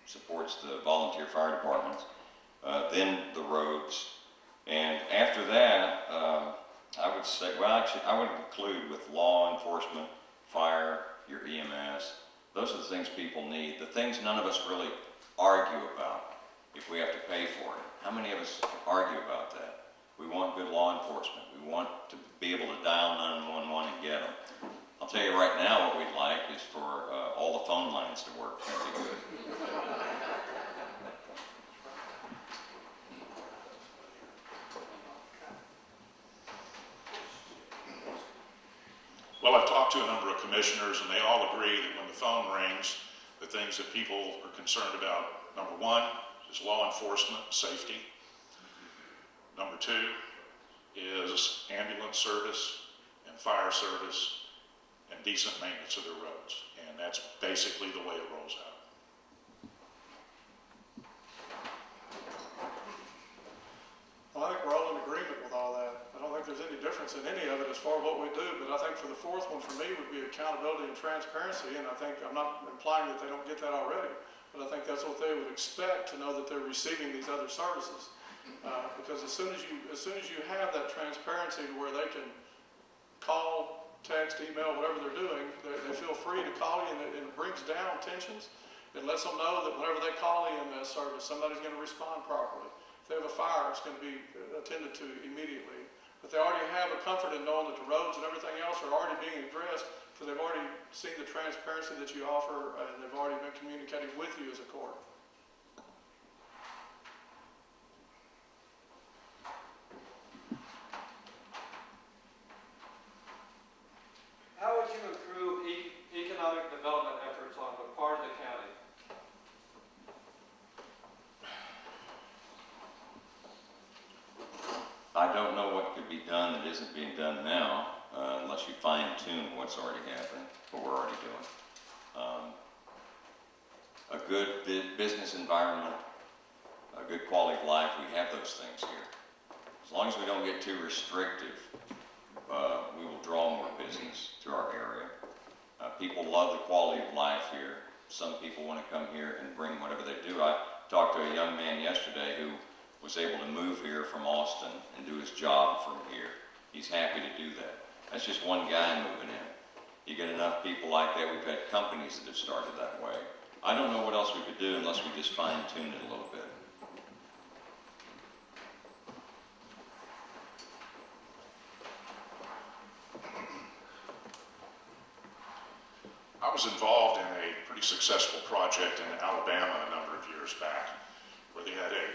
[SPEAKER 7] supports the volunteer fire departments, then the roads, and after that, I would say, well, actually, I would include with law enforcement, fire, your EMS. Those are the things people need, the things none of us really argue about if we have to pay for it. How many of us argue about that? We want good law enforcement. We want to be able to dial 911 and get them. I'll tell you right now what we'd like is for all the phone lines to work. That'd be good.
[SPEAKER 4] Well, I've talked to a number of commissioners, and they all agree that when the phone rings, the things that people are concerned about, number 1 is law enforcement, safety. Number 2 is ambulance service and fire service and decent maintenance of their roads. And that's basically the way it rolls out.
[SPEAKER 5] Well, I think we're all in agreement with all that. I don't think there's any difference in any of it as far as what we do, but I think for the 4th one for me would be accountability and transparency, and I think, I'm not implying that they don't get that already, but I think that's what they would expect, to know that they're receiving these other services. Because as soon as you have that transparency to where they can call, text, email, whatever they're doing, they feel free to call you, and it brings down tensions. It lets them know that whenever they call EMS service, somebody's going to respond properly. If they have a fire, it's going to be attended to immediately. But they already have a comfort in knowing that the roads and everything else are already being addressed, because they've already seen the transparency that you offer, and they've already been communicating with you as a court.
[SPEAKER 3] How would you improve economic development efforts on the part of the county?
[SPEAKER 7] isn't being done now unless you fine tune what's already happening, what we're already doing. A good business environment, a good quality of life, we have those things here. As long as we don't get too restrictive, we will draw more business to our area. People love the quality of life here. Some people want to come here and bring whatever they do. I talked to a young man yesterday who was able to move here from Austin and do his job from here. He's happy to do that. That's just one guy moving in. You get enough people like that. We've had companies that have started that way. I don't know what else we could do unless we just fine tune it a little bit.
[SPEAKER 4] I was involved in a pretty successful project in Alabama a number of years back, where they had a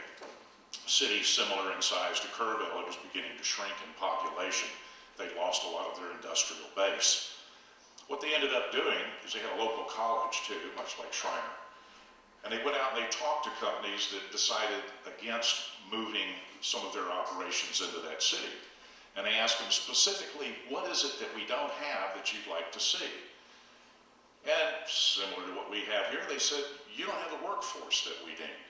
[SPEAKER 4] city similar in size to Kerrville. It was beginning to shrink in population. They'd lost a lot of their industrial base. What they ended up doing is they had a local college too, much like Schreiner. And they went out and they talked to companies that decided against moving some of their operations into that city. And they asked them specifically, what is it that we don't have that you'd like to see? And similar to what we have here, they said, you don't have the workforce that we need.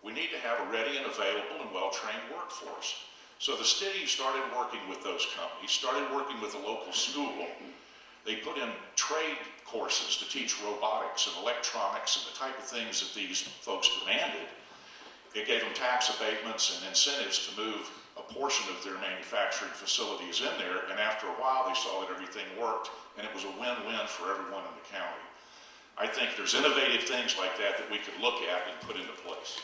[SPEAKER 4] We need to have a ready and available and well-trained workforce. So the city started working with those companies, started working with a local school. They put in trade courses to teach robotics and electronics and the type of things that these folks demanded. It gave them tax abatements and incentives to move a portion of their manufacturing facilities in there, and after a while they saw that everything worked, and it was a win-win for everyone in the county. I think there's innovative things like that that we could look at and put into place.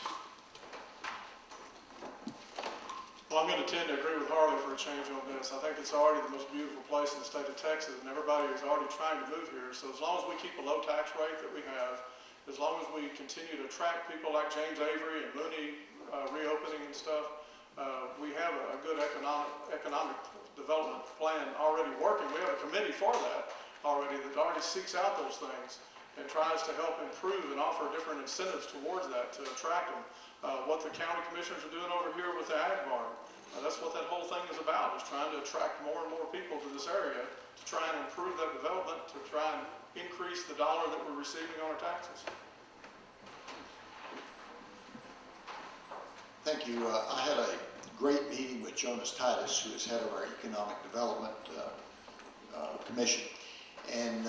[SPEAKER 5] Well, I'm going to tend to agree with Harley for a change on this. I think it's already the most beautiful place in the state of Texas, and everybody is already trying to move here. So as long as we keep a low tax rate that we have, as long as we continue to attract people like James Avery and Mooney reopening and stuff, we have a good economic development plan already working. We have a committee for that already that already seeks out those things and tries to help improve and offer different incentives towards that to attract them. What the county commissioners are doing over here with the ag barn, that's what that whole thing is about, is trying to attract more and more people to this area to try and improve that development, to try and increase the dollar that we're receiving on our taxes.
[SPEAKER 6] Thank you. I had a great meeting with Jonas Titus, who is head of our Economic Development Commission. And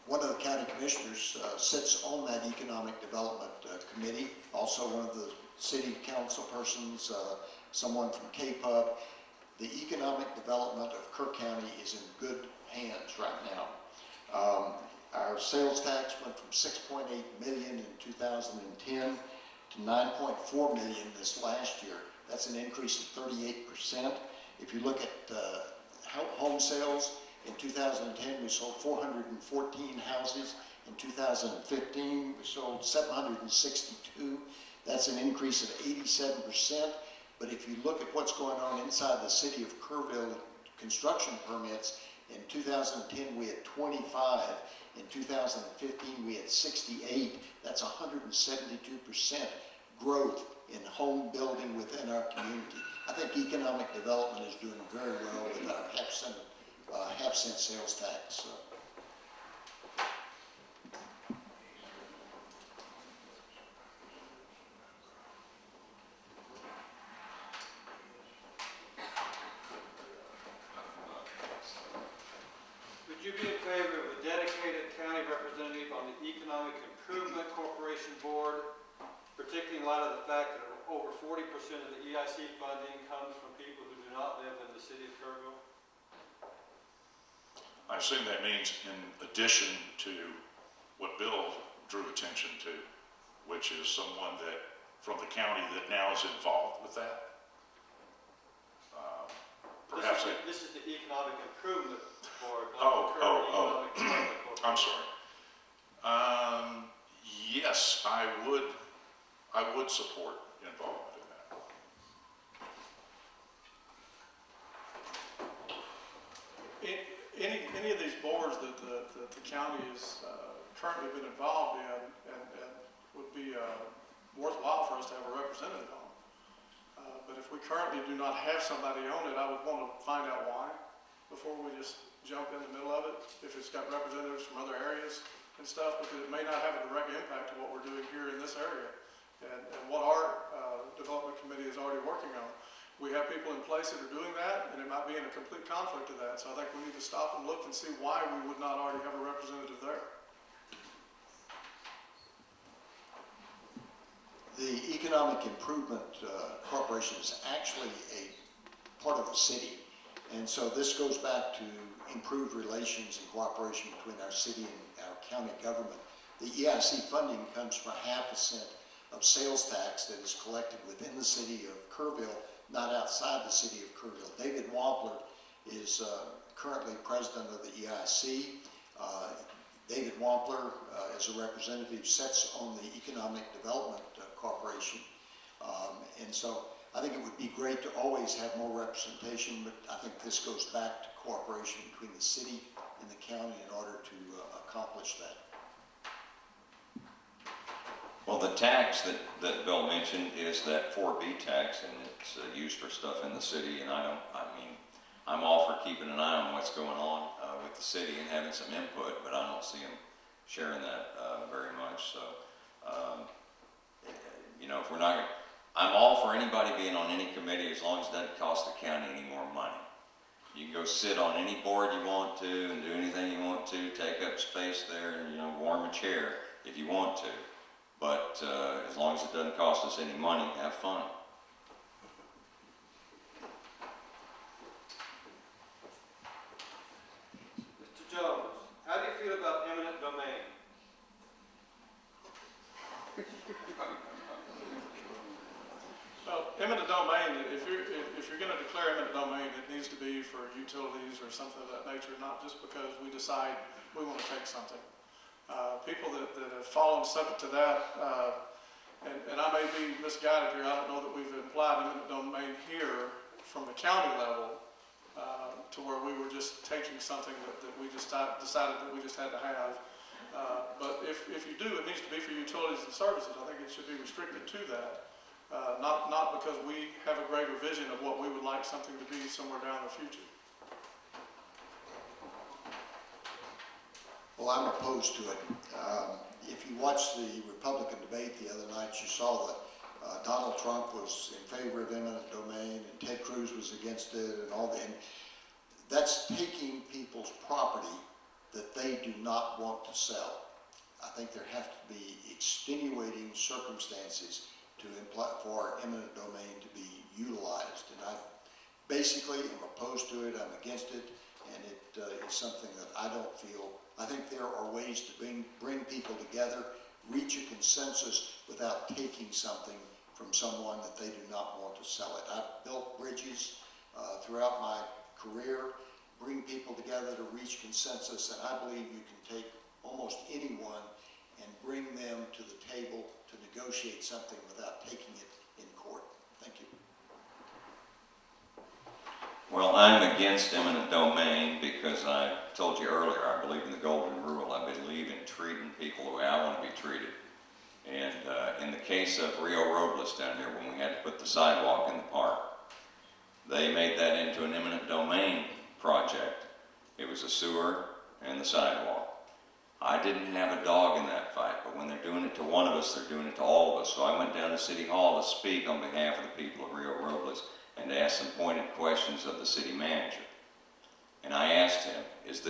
[SPEAKER 6] one of the county commissioners sits on that Economic Development Committee, also one of the city council persons, someone from KPUB. The economic development of Kerr County is in good hands right now. Our sales tax went from $6.8 million in 2010 to $9.4 million this last year. That's an increase of 38%. If you look at home sales, in 2010 we sold 414 houses. In 2015 we sold 762. That's an increase of 87%. But if you look at what's going on inside the city of Kerrville, construction permits, in 2010 we had 25. In 2015 we had 68. That's 172% growth in home building within our community. I think economic development is doing very well with our half-cent sales tax.
[SPEAKER 3] Would you be in favor of a dedicated county representative on the Economic Improvement Corporation Board, particularly in light of the fact that over 40% of the EIC funding comes from people who do not live in the city of Kerrville?
[SPEAKER 4] I assume that means in addition to what Bill drew attention to, which is someone that from the county that now is involved with that. Perhaps
[SPEAKER 3] this is the Economic Improvement Board, not
[SPEAKER 4] Oh,
[SPEAKER 3] the Kerr Economic Development Corporation.
[SPEAKER 4] I'm sorry. Yes, I would support involvement in that.
[SPEAKER 5] Any of these boards that the county has currently been involved in and would be worthwhile for us to have a representative on. But if we currently do not have somebody on it, I would want to find out why before we just jump in the middle of it. If it's got representatives from other areas and stuff, because it may not have a direct impact to what we're doing here in this area and what our development committee is already working on. We have people in place that are doing that, and it might be in a complete conflict of that. So I think we need to stop and look and see why we would not already have a representative there.
[SPEAKER 6] The Economic Improvement Corporation is actually a part of the city. And so this goes back to improved relations and cooperation between our city and our county government. The EIC funding comes from 0.5% of sales tax that is collected within the city of Kerrville, not outside the city of Kerrville. David Wampler is currently president of the EIC. David Wampler, as a representative, sits on the Economic Development Corporation. And so I think it would be great to always have more representation, but I think this goes back to cooperation between the city and the county in order to accomplish that.
[SPEAKER 7] Well, the tax that Bill mentioned is that 4B tax, and it's used for stuff in the city, and I'm all for keeping an eye on what's going on with the city and having some input, but I don't see them sharing that very much. So, if we're not, I'm all for anybody being on any committee as long as it doesn't cost the county any more money. You can go sit on any board you want to and do anything you want to, take up space there and, warm a chair if you want to. But as long as it doesn't cost us any money, have fun.
[SPEAKER 3] Mr. Jones, how do you feel about eminent domain?
[SPEAKER 5] Well, eminent domain, if you're going to declare eminent domain, it needs to be for utilities or something of that nature, not just because we decide we want to take something. People that have fallen subject to that, and I may be misguided here, I don't know that we've implied eminent domain here from the county level to where we were just taking something that we just decided that we just had to have. But if you do, it needs to be for utilities and services. I think it should be restricted to that. Not because we have a greater vision of what we would like something to be somewhere down the future.
[SPEAKER 6] Well, I'm opposed to it. If you watched the Republican debate the other night, you saw that Donald Trump was in favor of eminent domain and Ted Cruz was against it and all that. And that's taking people's property that they do not want to sell. I think there have to be extenuating circumstances to imply for eminent domain to be utilized. And I basically am opposed to it, I'm against it, and it is something that I don't feel. I think there are ways to bring people together, reach a consensus without taking something from someone that they do not want to sell it. I've built bridges throughout my career, bring people together to reach consensus, and I believe you can take almost anyone and bring them to the table to negotiate something without taking it in court. Thank you.
[SPEAKER 7] Well, I'm against eminent domain because I told you earlier, I believe in the golden rule. I believe in treating people the way I want to be treated. And in the case of Rio Robles down here, when we had to put the sidewalk in the park, they made that into an eminent domain project. It was a sewer and the sidewalk. I didn't have a dog in that fight, but when they're doing it to one of us, they're doing it to all of us. So I went down to City Hall to speak on behalf of the people of Rio Robles and to ask some pointed questions of the city manager. And I asked him, is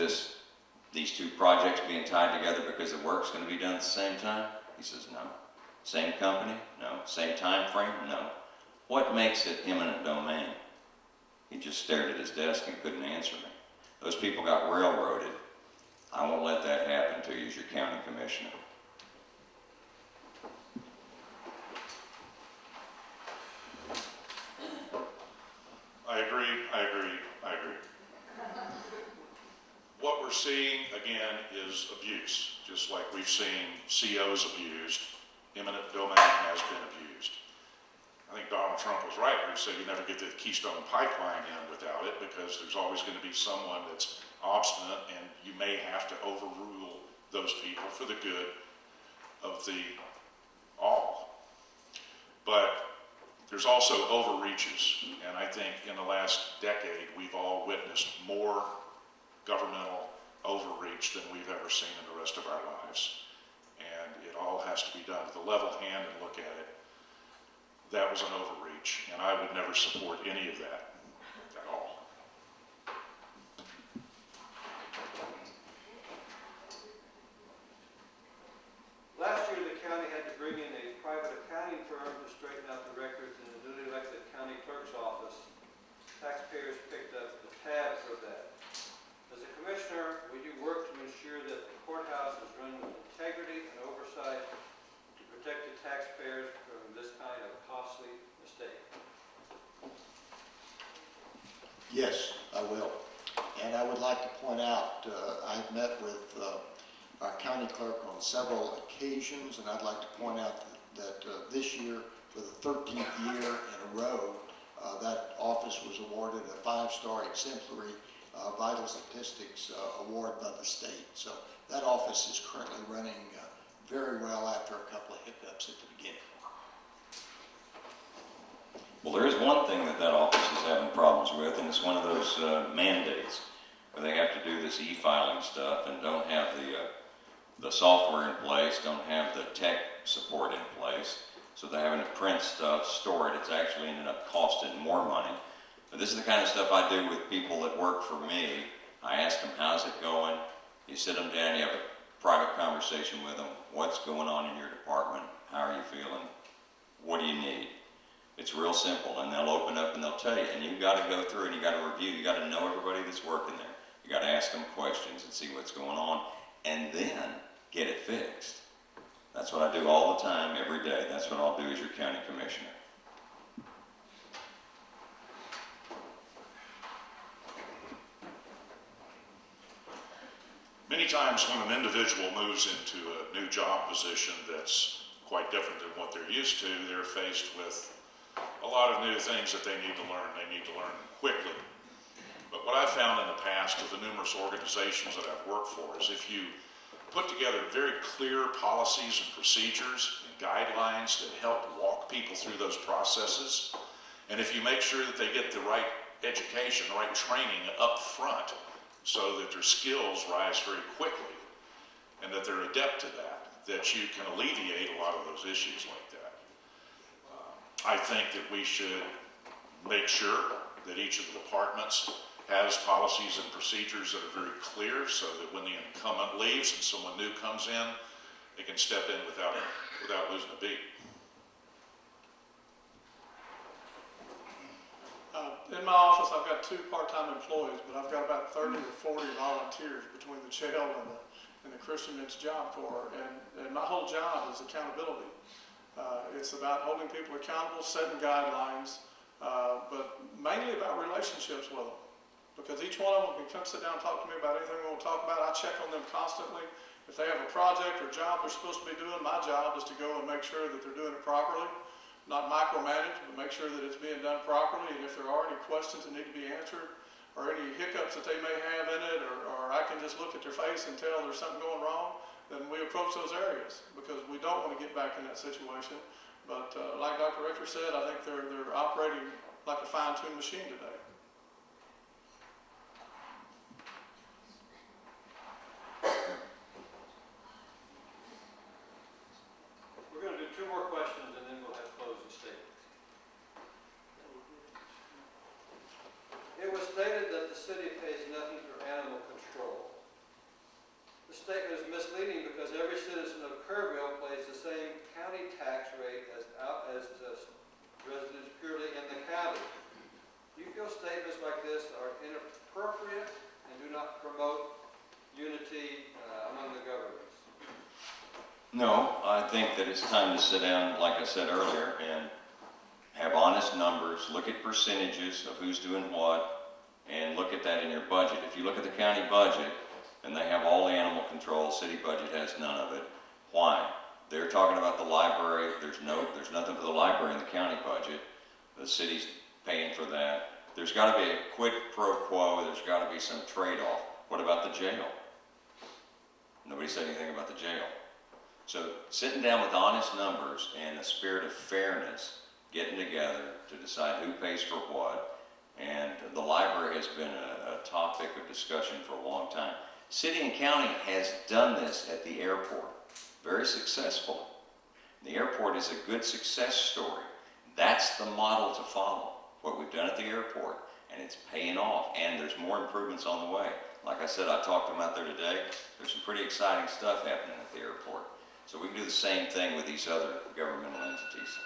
[SPEAKER 7] these two projects being tied together because the work's going to be done at the same time? He says, no. Same company? No. Same time frame? No. What makes it eminent domain? He just stared at his desk and couldn't answer me. Those people got railroaded. I won't let that happen to you as your county commissioner.
[SPEAKER 4] I agree. What we're seeing, again, is abuse. Just like we've seen COs abused, eminent domain has been abused. I think Donald Trump was right when he said you never get the Keystone Pipeline in without it, because there's always going to be someone that's obstinate, and you may have to overrule those people for the good of the all. But There's also overreaches, and I think in the last decade, we've all witnessed more governmental overreach than we've ever seen in the rest of our lives. And it all has to be done with a level hand and look at it. That was an overreach, and I would never support any of that at all.
[SPEAKER 3] Last year, the county had to bring in a private accounting firm to straighten out the records in the newly elected county clerk's office. Taxpayers picked up the tab for that. As a commissioner, will you work to ensure that the courthouse is run with integrity and oversight to protect the taxpayers from this kind of costly mistake?
[SPEAKER 6] Yes, I will. And I would like to point out, I've met with our county clerk on several occasions, and I'd like to point out that this year, for the 13th year in a row, that office was awarded a 5-star exemplary vital statistics award by the state. So that office is currently running very well after a couple of hiccups at the beginning.
[SPEAKER 7] Well, there is one thing that office is having problems with, and it's one of those mandates where they have to do this e-filing stuff and don't have the software in place, don't have the tech support in place, so they're having to print stuff, store it. It's actually ended up costing more money. But this is the kind of stuff I do with people that work for me. I ask them, how's it going? You sit them down, you have a private conversation with them. What's going on in your department? How are you feeling? What do you need? It's real simple, and they'll open up and they'll tell you. And you've got to go through and you've got to review. You've got to know everybody that's working there. You've got to ask them questions and see what's going on, and then get it fixed. That's what I do all the time, every day. That's what I'll do as your county commissioner.
[SPEAKER 4] Many times when an individual moves into a new job position that's quite different than what they're used to, they're faced with a lot of new things that they need to learn. They need to learn quickly. But what I've found in the past with the numerous organizations that I've worked for is if you put together very clear policies and procedures and guidelines that help walk people through those processes, and if you make sure that they get the right education, the right training up front so that their skills rise very quickly and that they're adept to that you can alleviate a lot of those issues like that. I think that we should make sure that each of the departments has policies and procedures that are very clear so that when the incumbent leaves and someone new comes in, they can step in without losing a beat.
[SPEAKER 5] In my office, I've got 2 part-time employees, but I've got about 30 or 40 volunteers between the jail and the Christian Men's Job Corps, and my whole job is accountability. It's about holding people accountable, setting guidelines, but mainly about relationships with them. Because each one of them can come sit down and talk to me about anything we want to talk about. I check on them constantly. If they have a project or job they're supposed to be doing, my job is to go and make sure that they're doing it properly. Not micromanage, but make sure that it's being done properly. And if there are any questions that need to be answered or any hiccups that they may have in it, or I can just look at their face and tell there's something going wrong, then we approach those areas because we don't want to get back in that situation. But like Dr. Rector said, I think they're operating like a fine-tuned machine today.
[SPEAKER 3] We're going to do 2 more questions and then we'll have closing statements. It was stated that the city pays nothing for animal control. The statement is misleading because every citizen of Kerrville pays the same county tax rate as residents purely in the county. Do you feel statements like this are inappropriate and do not promote unity among the governments?
[SPEAKER 7] No, I think that it's time to sit down, like I said earlier, and have honest numbers, look at percentages of who's doing what, and look at that in your budget. If you look at the county budget, and they have all the animal control, city budget has none of it. Why? They're talking about the library. There's nothing for the library in the county budget. The city's paying for that. There's got to be a quid pro quo. There's got to be some trade-off. What about the jail? Nobody said anything about the jail. So sitting down with honest numbers and a spirit of fairness getting together to decide who pays for what. And the library has been a topic of discussion for a long time. City and county has done this at the airport very successfully. The airport is a good success story. That's the model to follow, what we've done at the airport, and it's paying off, and there's more improvements on the way. Like I said, I talked to them out there today. There's some pretty exciting stuff happening at the airport. So we can do the same thing with these other governmental entities.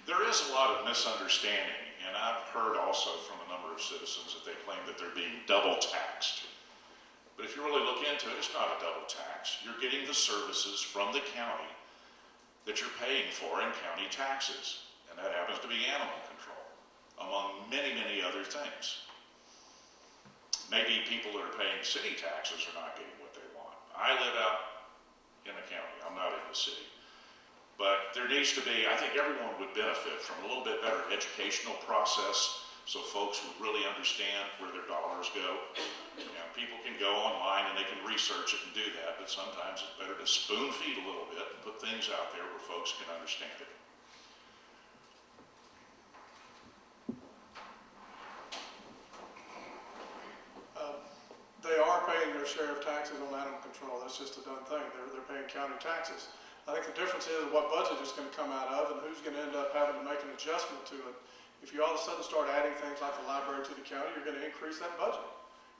[SPEAKER 4] There is a lot of misunderstanding, and I've heard also from a number of citizens that they claim that they're being double taxed. But if you really look into it, it's not a double tax. You're getting the services from the county that you're paying for in county taxes, and that happens to be animal control, among many, many other things. Maybe people that are paying city taxes are not getting what they want. I live out in the county. I'm not in the city. But there needs to be, I think everyone would benefit from a little bit better educational process so folks would really understand where their dollars go. You know, people can go online and they can research it and do that, but sometimes it's better to spoon feed a little bit and put things out there where folks can understand it.
[SPEAKER 5] They are paying their share of taxes on animal control. That's just a done thing. They're paying county taxes. I think the difference is what budget it's going to come out of and who's going to end up having to make an adjustment to it. If you all of a sudden start adding things like the library to the county, you're going to increase that budget.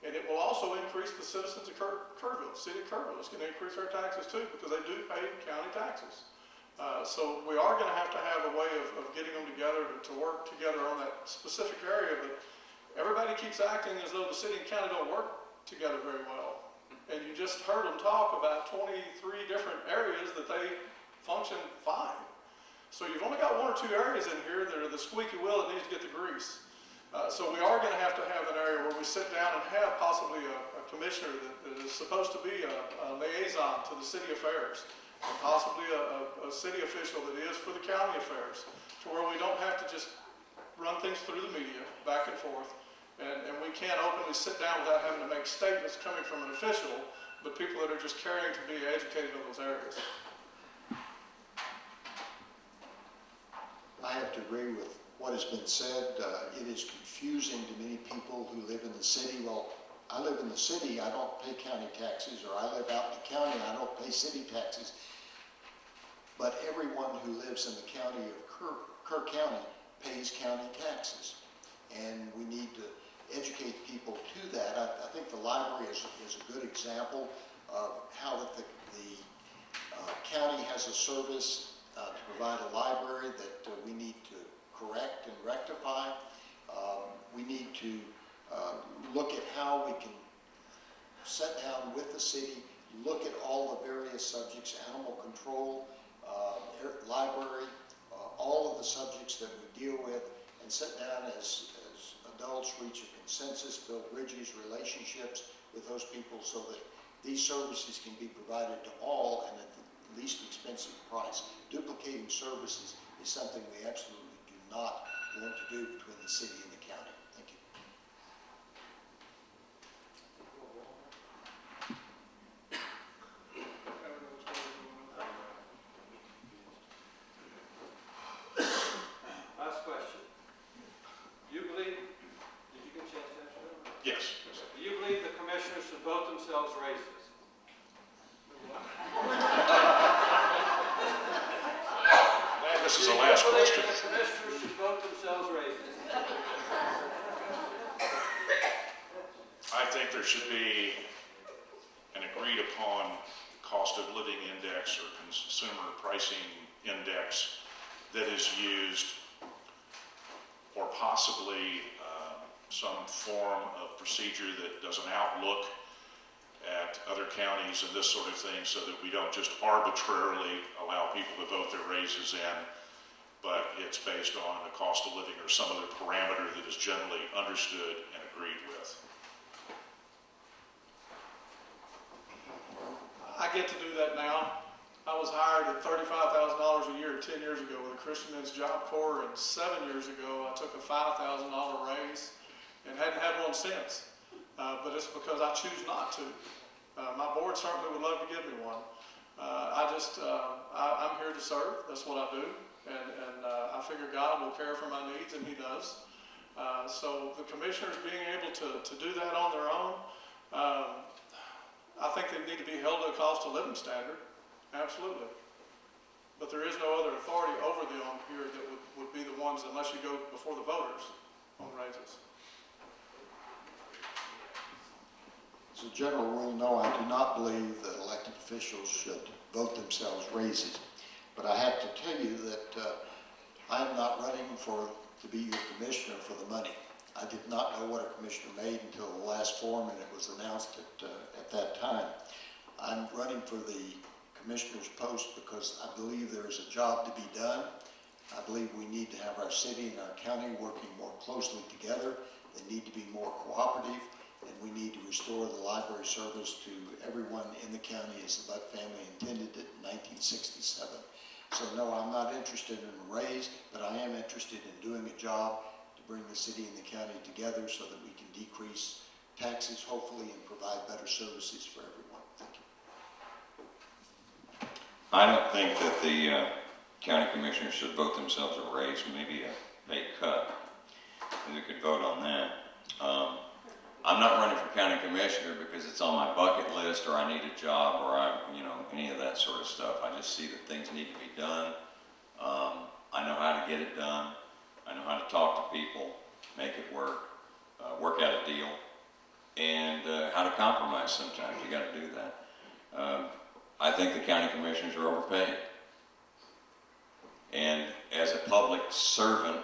[SPEAKER 5] And it will also increase the citizens of Kerrville, city of Kerrville. It's going to increase their taxes too because they do pay county taxes. So we are going to have a way of getting them together to work together on that specific area. But everybody keeps acting as though the city and county don't work together very well. And you just heard them talk about 23 different areas that they function fine. So you've only got one or two areas in here that are the squeaky wheel that needs to get the grease. So we are going to have an area where we sit down and have possibly a commissioner that is supposed to be a liaison to the city affairs, and possibly a city official that is for the county affairs, to where we don't have to just run things through the media back and forth. And we can't openly sit down without having to make statements coming from an official, but people that are just caring to be educated in those areas.
[SPEAKER 6] I have to agree with what has been said. It is confusing to many people who live in the city. Well, I live in the city, I don't pay county taxes, or I live out in the county, I don't pay city taxes. But everyone who lives in the county of Kerr County pays county taxes. And we need to educate people to that. I think the library is a good example of how the county has a service to provide a library that we need to correct and rectify. We need to look at how we can sit down with the city, look at all the various subjects, animal control, library, all of the subjects that we deal with, and sit down as adults, reach a consensus, build bridges, relationships with those people so that these services can be provided to all and at the least expensive price. Duplicating services is something we absolutely do not want to do between the city and the county. Thank you.
[SPEAKER 3] Last question. Do you believe, did you get a chance to answer that?
[SPEAKER 4] Yes.
[SPEAKER 3] Do you believe the commissioners should vote themselves raises?
[SPEAKER 4] This is the last question.
[SPEAKER 3] The commissioners should vote themselves raises.
[SPEAKER 4] I think there should be an agreed upon cost of living index or consumer pricing index that is used, or possibly some form of procedure that does an outlook at other counties and this sort of thing, so that we don't just arbitrarily allow people to vote their raises in, but it's based on the cost of living or some other parameter that is generally understood and agreed with.
[SPEAKER 5] I get to do that now. I was hired at $35,000 a year 10 years ago with the Christian Men's Job Corps, and 7 years ago I took a $5,000 raise and hadn't had one since. But it's because I choose not to. My board certainly would love to give me one. I'm here to serve. That's what I do. And I figure God will care for my needs, and He does. So the commissioners being able to do that on their own, I think they need to be held to a cost of living standard. Absolutely. But there is no other authority over them here that would be the ones, unless you go before the voters on raises.
[SPEAKER 6] As a general rule, no, I do not believe that elected officials should vote themselves raises. But I have to tell you that I am not running to be your commissioner for the money. I did not know what a commissioner made until the last form, and it was announced at that time. I'm running for the commissioner's post because I believe there is a job to be done. I believe we need to have our city and our county working more closely together. They need to be more cooperative, and we need to restore the library service to everyone in the county as the Butt family intended it in 1967. So no, I'm not interested in a raise, but I am interested in doing a job to bring the city and the county together so that we can decrease taxes, hopefully, and provide better services for everyone. Thank you.
[SPEAKER 7] I don't think that the county commissioners should vote themselves a raise, maybe a pay cut. And we could vote on that. I'm not running for county commissioner because it's on my bucket list, or I need a job, or any of that sort of stuff. I just see that things need to be done. I know how to get it done. I know how to talk to people, make it work out a deal, and how to compromise sometimes. You got to do that. I think the county commissioners are overpaid. And as a public servant,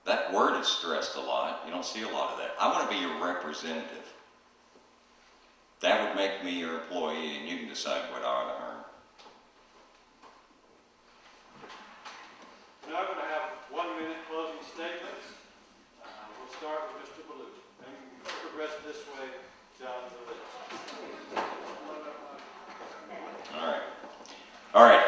[SPEAKER 7] that word is stressed a lot. You don't see a lot of that. I want to be your representative. That would make me your employee, and you can decide what I ought to earn.
[SPEAKER 3] Now I'm going to have 1 minute closing statements. We'll start with Mr. Ballou, and progress this way down the list.
[SPEAKER 7] All right.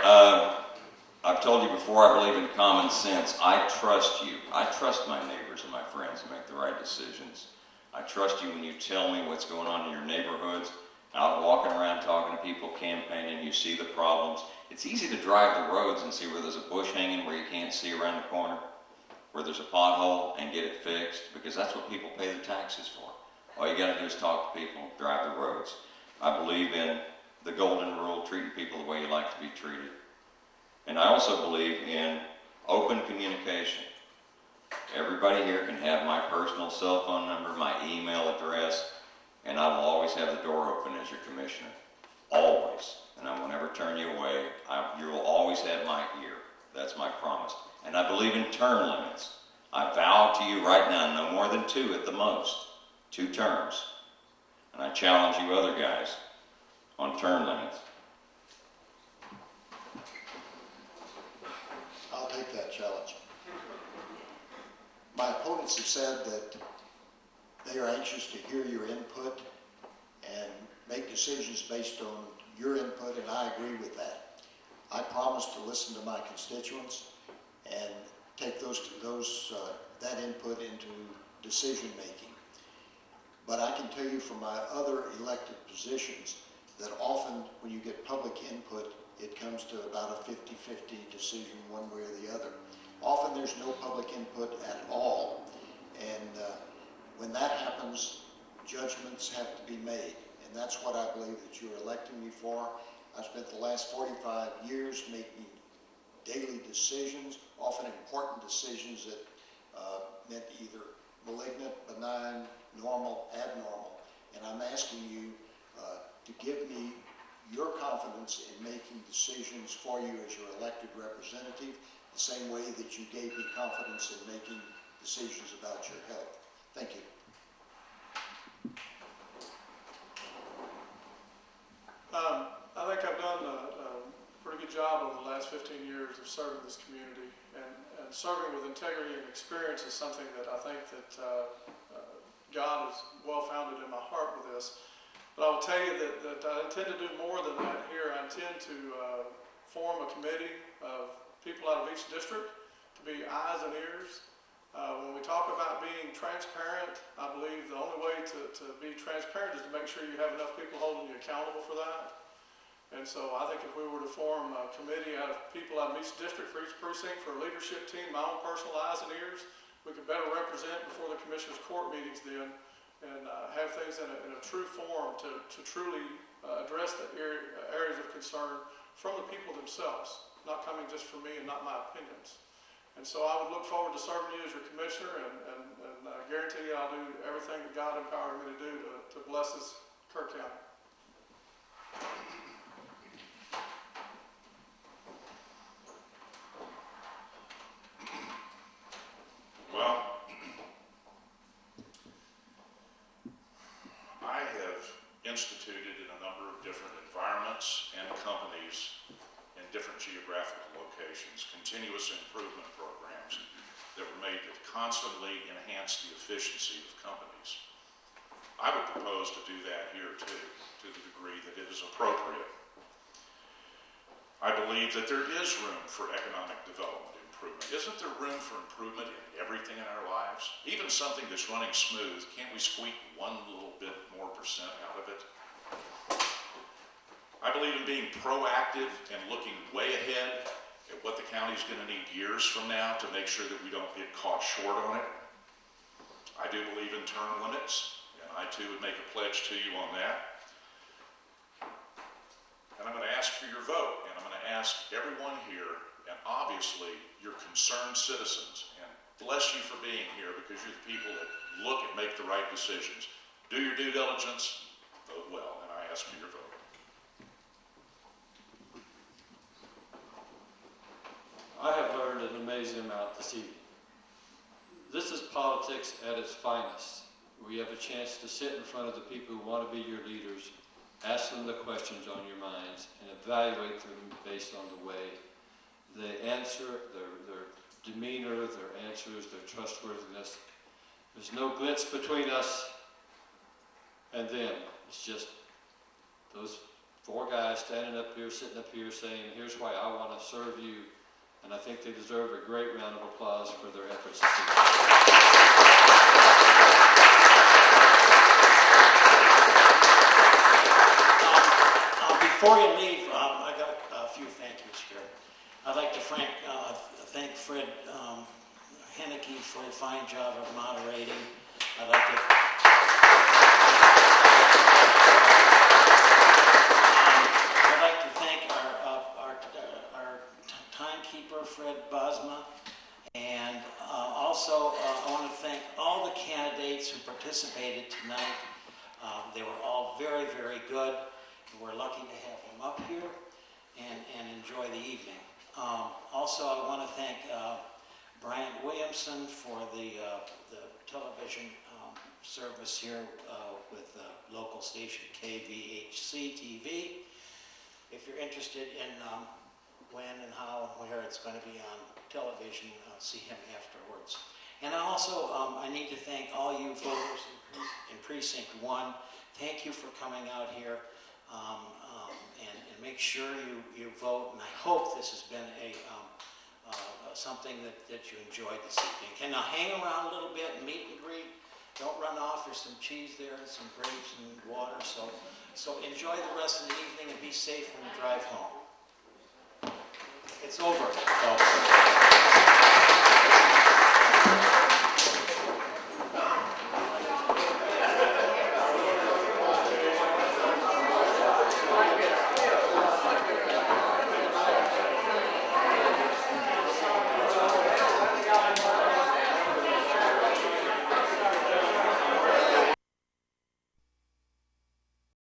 [SPEAKER 7] I've told you before, I believe in common sense. I trust you. I trust my neighbors and my friends to make the right decisions. I trust you when you tell me what's going on in your neighborhoods, out walking around talking to people, campaigning, you see the problems. It's easy to drive the roads and see where there's a bush hanging where you can't see around the corner, where there's a pothole, and get it fixed, because that's what people pay the taxes for. All you got to do is talk to people, drive the roads. I believe in the golden rule, treating people the way you like to be treated. And I also believe in open communication. Everybody here can have my personal cell phone number, my email address, and I will always have the door open as your commissioner. Always. And I will never turn you away. You will always have my ear. That's my promise. And I believe in term limits. I vow to you right now, no more than 2 at the most. 2 terms. And I challenge you other guys on term limits.
[SPEAKER 6] I'll take that challenge. My opponents have said that they are anxious to hear your input and make decisions based on your input, and I agree with that. I promise to listen to my constituents and take that input into decision making. But I can tell you from my other elected positions that often when you get public input, it comes to about a 50-50 decision one way or the other. Often there's no public input at all. And when that happens, judgments have to be made. And that's what I believe that you're electing me for. I've spent the last 45 years making daily decisions, often important decisions that meant either malignant, benign, normal, abnormal. And I'm asking you to give me your confidence in making decisions for you as your elected representative, the same way that you gave me confidence in making decisions about your health. Thank you.
[SPEAKER 5] I think I've done a pretty good job over the last 15 years of serving this community, and serving with integrity and experience is something that I think that God is well founded in my heart with this. But I will tell you that I intend to do more than that here. I intend to form a committee of people out of each district to be eyes and ears When we talk about being transparent, I believe the only way to be transparent is to make sure you have enough people holding you accountable for that. And so I think if we were to form a committee out of people out of each district for each precinct for a leadership team, my own personal eyes and ears, we could better represent before the commissioners' court meetings then and have things in a true form to truly address the areas of concern from the people themselves, not coming just from me and not my opinions. And so I would look forward to serving you as your commissioner and guarantee you I'll do everything that God empowered me to do to bless this Kerr County.
[SPEAKER 4] Well, I have instituted in a number of different environments and companies in different geographical locations continuous improvement programs that were made to constantly enhance the efficiency of companies. I would propose to do that here too, to the degree that it is appropriate. I believe that there is room for economic development improvement. Isn't there room for improvement in everything in our lives? Even something that's running smooth, can't we squeak one little bit more % out of it? I believe in being proactive and looking way ahead at what the county is going to need years from now to make sure that we don't get caught short on it. I do believe in term limits, and I too would make a pledge to you on that. And I'm going to ask for your vote, and I'm going to ask everyone here, and obviously your concerned citizens, and bless you for being here because you're the people that look and make the right decisions. Do your due diligence, vote well, and I ask for your vote.
[SPEAKER 8] I have learned an amazing amount this evening. This is politics at its finest. We have a chance to sit in front of the people who want to be your leaders, ask them the questions on your minds, and evaluate them based on the way they answer, their demeanor, their answers, their trustworthiness. There's no glitz between us and them. It's just those four guys standing up here, sitting up here saying, here's why I want to serve you. And I think they deserve a great round of applause for their efforts this evening.
[SPEAKER 1] Before you leave, I got a few thank yous here. I'd like to thank Fred Henneke for a fine job of moderating. I'd like to thank our timekeeper, Fred Bosma, and also I want to thank all the candidates who participated tonight. They were all very, very good. We're lucky to have him up here and enjoy the evening. Also, I want to thank Bryant Williamson for the television service here with the local station KVHC TV. If you're interested in when and how and where it's going to be on television, see him afterwards. And also, I need to thank all you voters in Precinct 1. Thank you for coming out here. And make sure you vote, and I hope this has been something that you enjoyed this evening. Can now hang around a little bit and meet and greet. Don't run off. There's some cheese there and some grapes and water. So enjoy the rest of the evening and be safe when you drive home. It's over, folks.